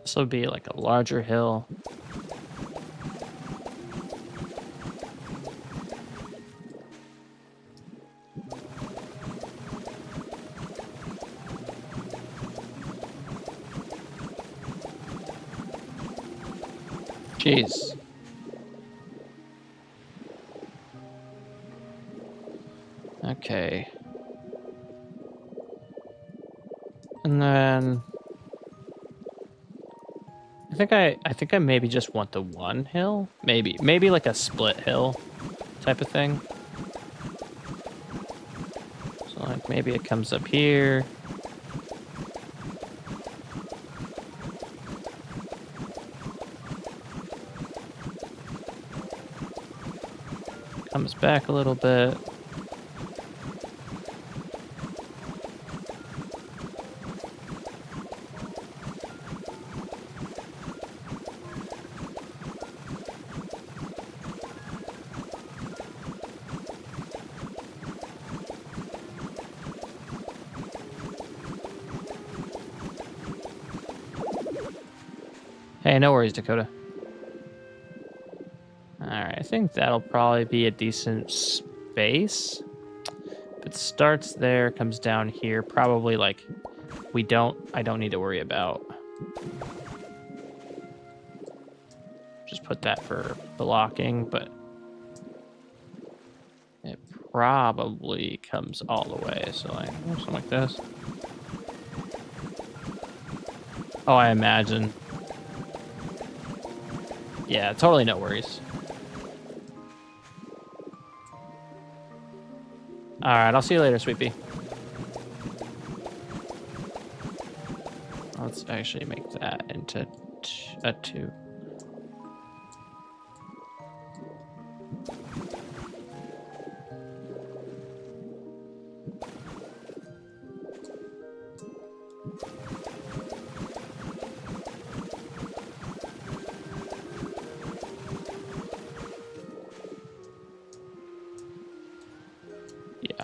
S1: This will be like a larger hill. Jeez. Okay. And then I think I maybe just want the one hill. Maybe like a split hill type of thing. So like maybe it comes up here. Comes back a little bit. Hey, no worries, Dakota. Alright, I think that'll probably be a decent space. If it starts there, comes down here, probably like I don't need to worry about. Just put that for blocking, but it probably comes all the way. So like something like this. Oh, I imagine. Yeah, totally no worries. All right, I'll see you later, Sweet Pea. Let's actually make that into a 2. Yeah.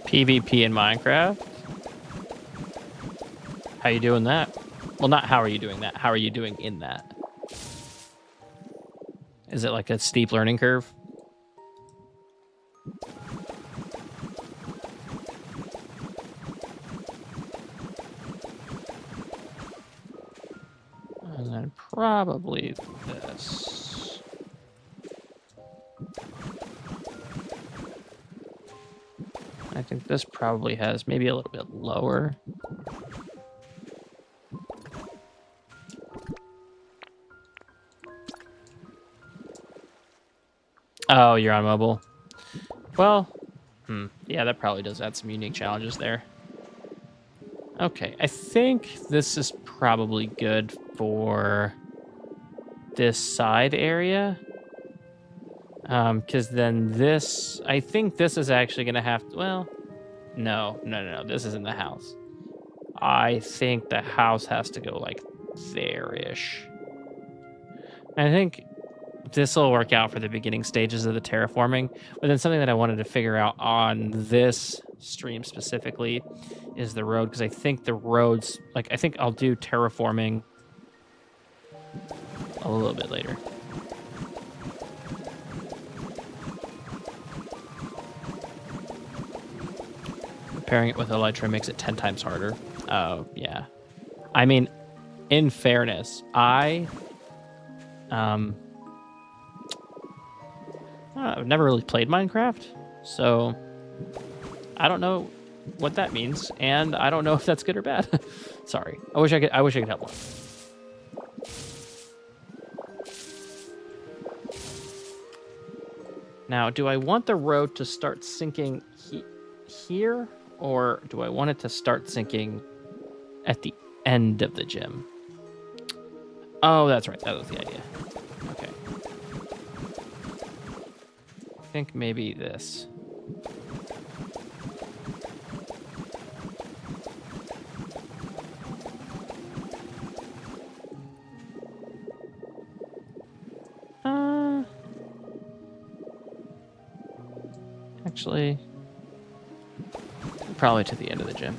S1: PvP in Minecraft? How you doing that? Well, not how are you doing that. How are you doing in that? Is it like a steep learning curve? And then probably this. I think this probably has maybe a little bit lower. Oh, you're on mobile. Well, yeah, that probably does add some unique challenges there. Okay, I think this is probably good for this side area. Because then this, I think this is actually going to have to, well, no, this isn't the house. I think the house has to go like there-ish. I think this will work out for the beginning stages of the terraforming. But then something that I wanted to figure out on this stream specifically is the road, because I think the roads, like, I think I'll do terraforming a little bit later. Pairing it with Elytra makes it 10 times harder. Oh, yeah. I mean, in fairness, I've never really played Minecraft, so I don't know what that means, and I don't know if that's good or bad. Sorry. I wish I could help more. Now, do I want the road to start sinking here, or do I want it to start sinking at the end of the gym? Oh, that's right. That was the idea. Okay. I think maybe this. Actually, probably to the end of the gym.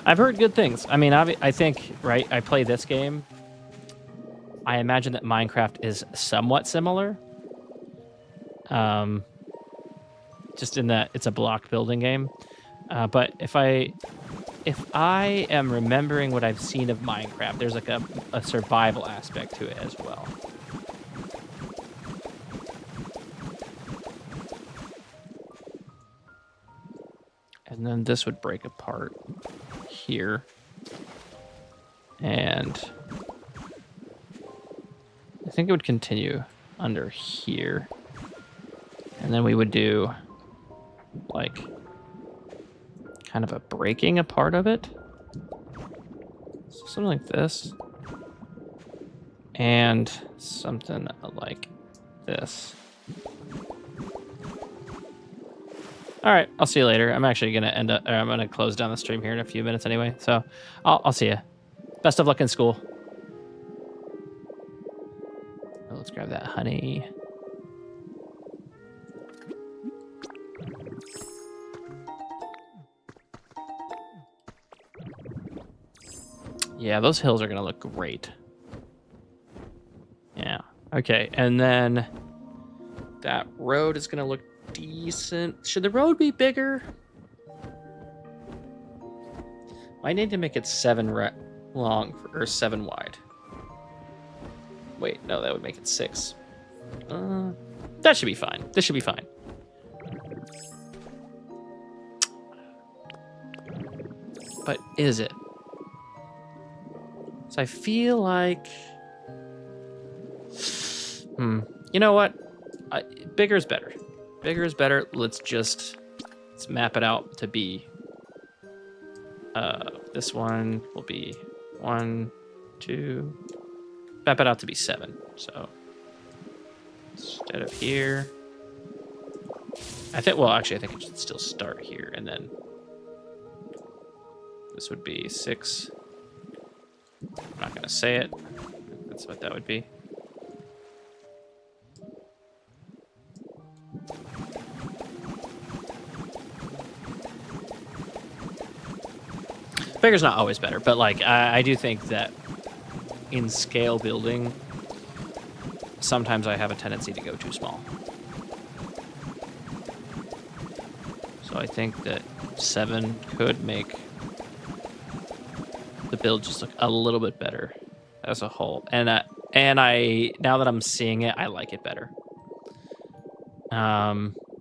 S1: I've heard good things. I mean, I think, right, I play this game. I imagine that Minecraft is somewhat similar. Just in that it's a block building game. But if I am remembering what I've seen of Minecraft, there's like a survival aspect to it as well. And then this would break apart here. And I think it would continue under here. And then we would do like kind of a breaking apart of it. So something like this. And something like this. All right, I'll see you later. I'm actually gonna I'm gonna close down the stream here in a few minutes anyway. So I'll see you. Best of luck in school. Oh, let's grab that honey. Yeah, those hills are gonna look great. Yeah. Okay, and then that road is gonna look decent. Should the road be bigger? I need to make it 7 long or 7 wide. Wait, no, that would make it 6. That should be fine. This should be fine. But is it? So I feel like... You know what? Bigger is better. Bigger is better. Let's map it out to be... this one will be 1, 2... Map it out to be 7. So instead of here... I think it should still start here, and then... This would be 6... I'm not going to say it. That's what that would be. Bigger's not always better, but like I do think that in scale building, sometimes I have a tendency to go too small. So I think that 7 could make the build just look a little bit better as a whole. And I now that I'm seeing it, I like it better.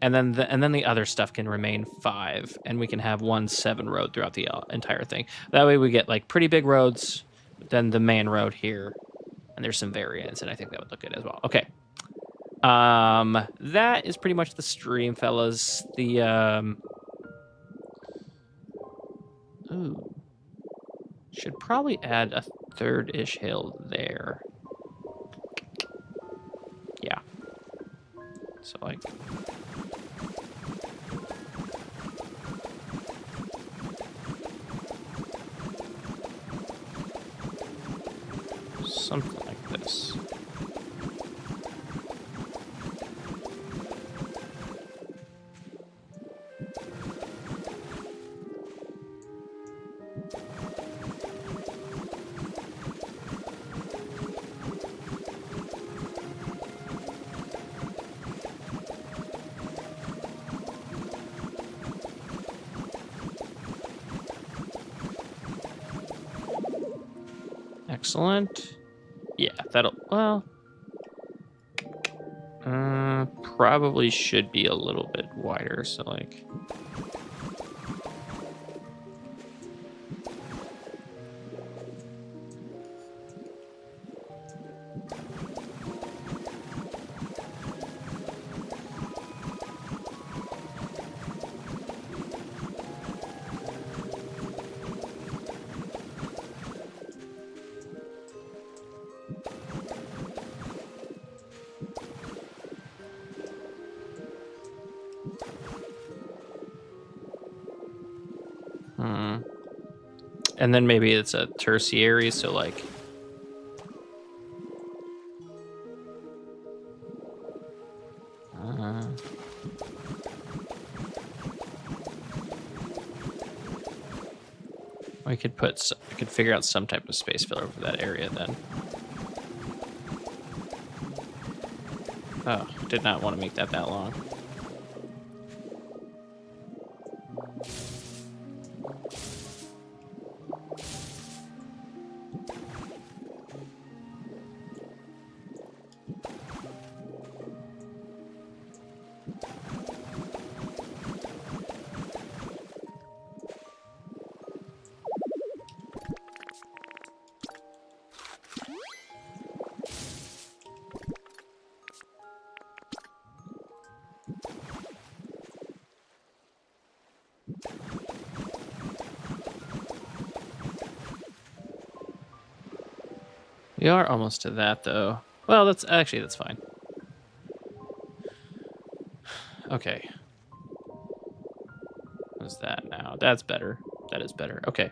S1: And then the other stuff can remain 5, and we can have 1 7 road throughout the entire thing. That way we get like pretty big roads, then the main road here, and there's some variants, and I think that would look good as well. Okay. That is pretty much the stream, fellas. The ooh, should probably add a 3rd-ish hill there. Yeah. So like. Something like this. Excellent. Yeah, that'll, well, probably should be a little bit wider, so like, and then maybe it's a tertiary, so like, I could figure out some type of space filler for that area then. Oh, did not want to make that long. We are almost to that, though. Well, that's fine. Okay. What's that now? That's better. That is better. Okay.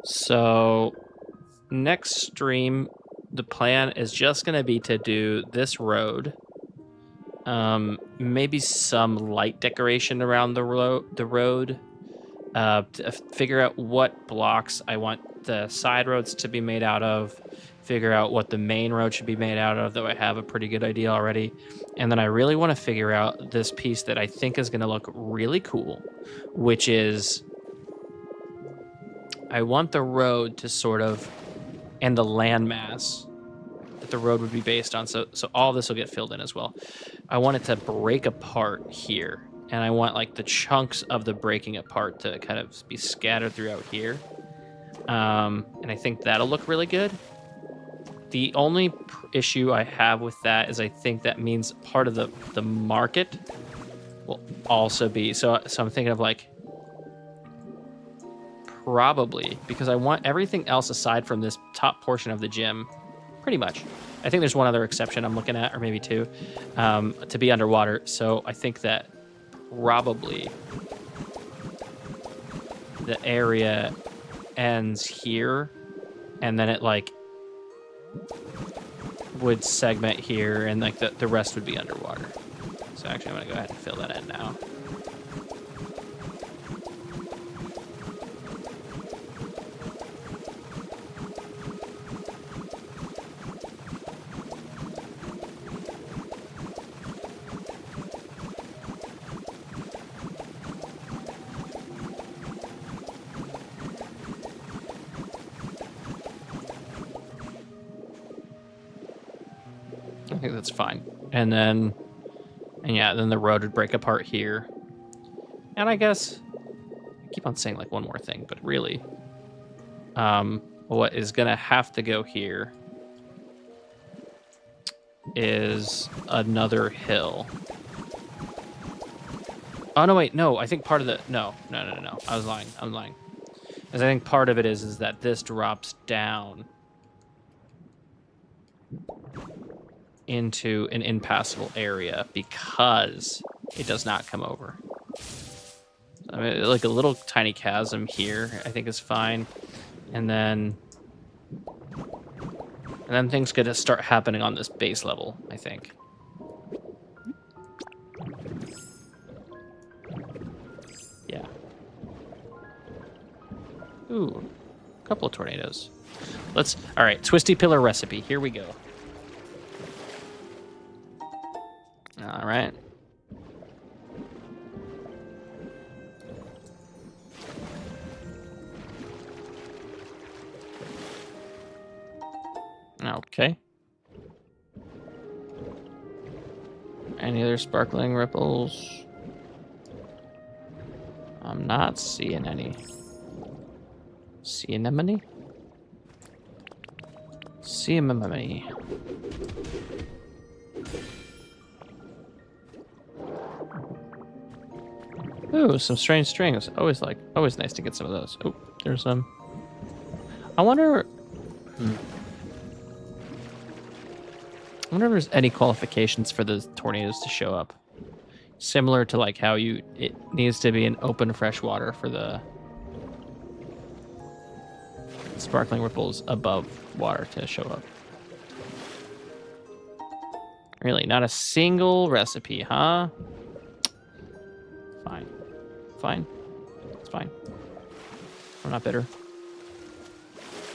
S1: So, next stream, the plan is just going to be to do this road. Maybe some light decoration around the road. To figure out what blocks I want the side roads to be made out of, figure out what the main road should be made out of, though I have a pretty good idea already. And then I really want to figure out this piece that I think is going to look really cool, which is I want the road to sort of, and the landmass that the road would be based on. So all this will get filled in as well. I want it to break apart here. And I want like the chunks of the breaking apart to kind of be scattered throughout here. And I think that'll look really good. The only issue I have with that is I think that means part of the market will also be, so I'm thinking of like, probably, because I want everything else aside from this top portion of the gym, pretty much. I think there's one other exception I'm looking at, or maybe two, to be underwater. So I think that probably the area ends here, and then it like would segment here, and like the rest would be underwater. So actually I'm gonna go ahead and fill that in now. I think that's fine. And yeah, then the road would break apart here. And I guess I keep on saying like one more thing, but really, what is gonna have to go here is another hill. Oh no, wait, no. I think part of the no. I was lying. Because I think part of it is that this drops down into an impassable area because it does not come over. I mean, like a little tiny chasm here, I think is fine, and then things could start happening on this base level, I think. Yeah. Ooh, a couple of tornadoes. All right, twisty pillar recipe. Here we go. All right. Okay. Any other sparkling ripples? I'm not seeing any. Sea anemone? Sea anemone. Ooh, some strange strings. Always nice to get some of those. Oh, there's some. I wonder. I wonder if there's any qualifications for the tornadoes to show up. Similar to like how it needs to be in open fresh water for the sparkling ripples above water to show up. Really, not a single recipe, huh? Fine. It's fine. I'm not bitter.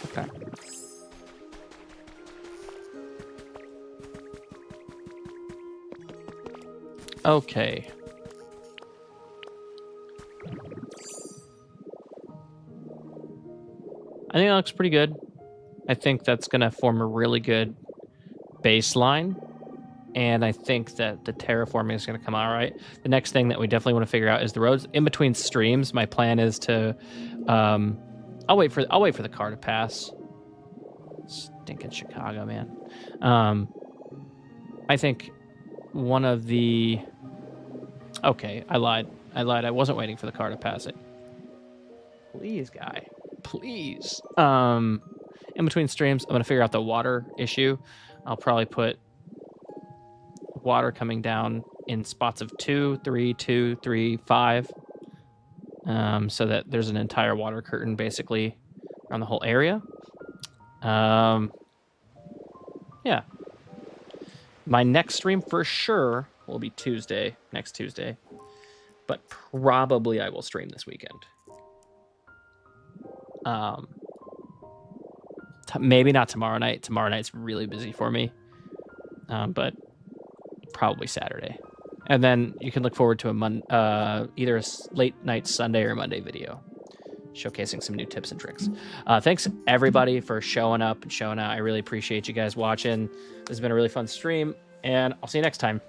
S1: Okay. Okay. I think that looks pretty good. I think that's going to form a really good baseline. And I think that the terraforming is going to come out right. The next thing that we definitely want to figure out is the roads in between streams. My plan is to, I'll wait for the car to pass. Stinking Chicago, man. I think one of the. Okay, I lied. I wasn't waiting for the car to pass it. Please, guy. Please. in between streams, I'm going to figure out the water issue. I'll probably put water coming down in spots of 2, 3, 2, 3, 5, so that there's an entire water curtain basically around the whole area. Yeah. My next stream for sure will be Tuesday, next Tuesday, but probably I will stream this weekend. Maybe not tomorrow night. Tomorrow night's really busy for me, but probably Saturday. And then you can look forward to either a late night Sunday or Monday video showcasing some new tips and tricks. Thanks everybody for showing up and showing out. I really appreciate you guys watching. This has been a really fun stream, and I'll see you next time.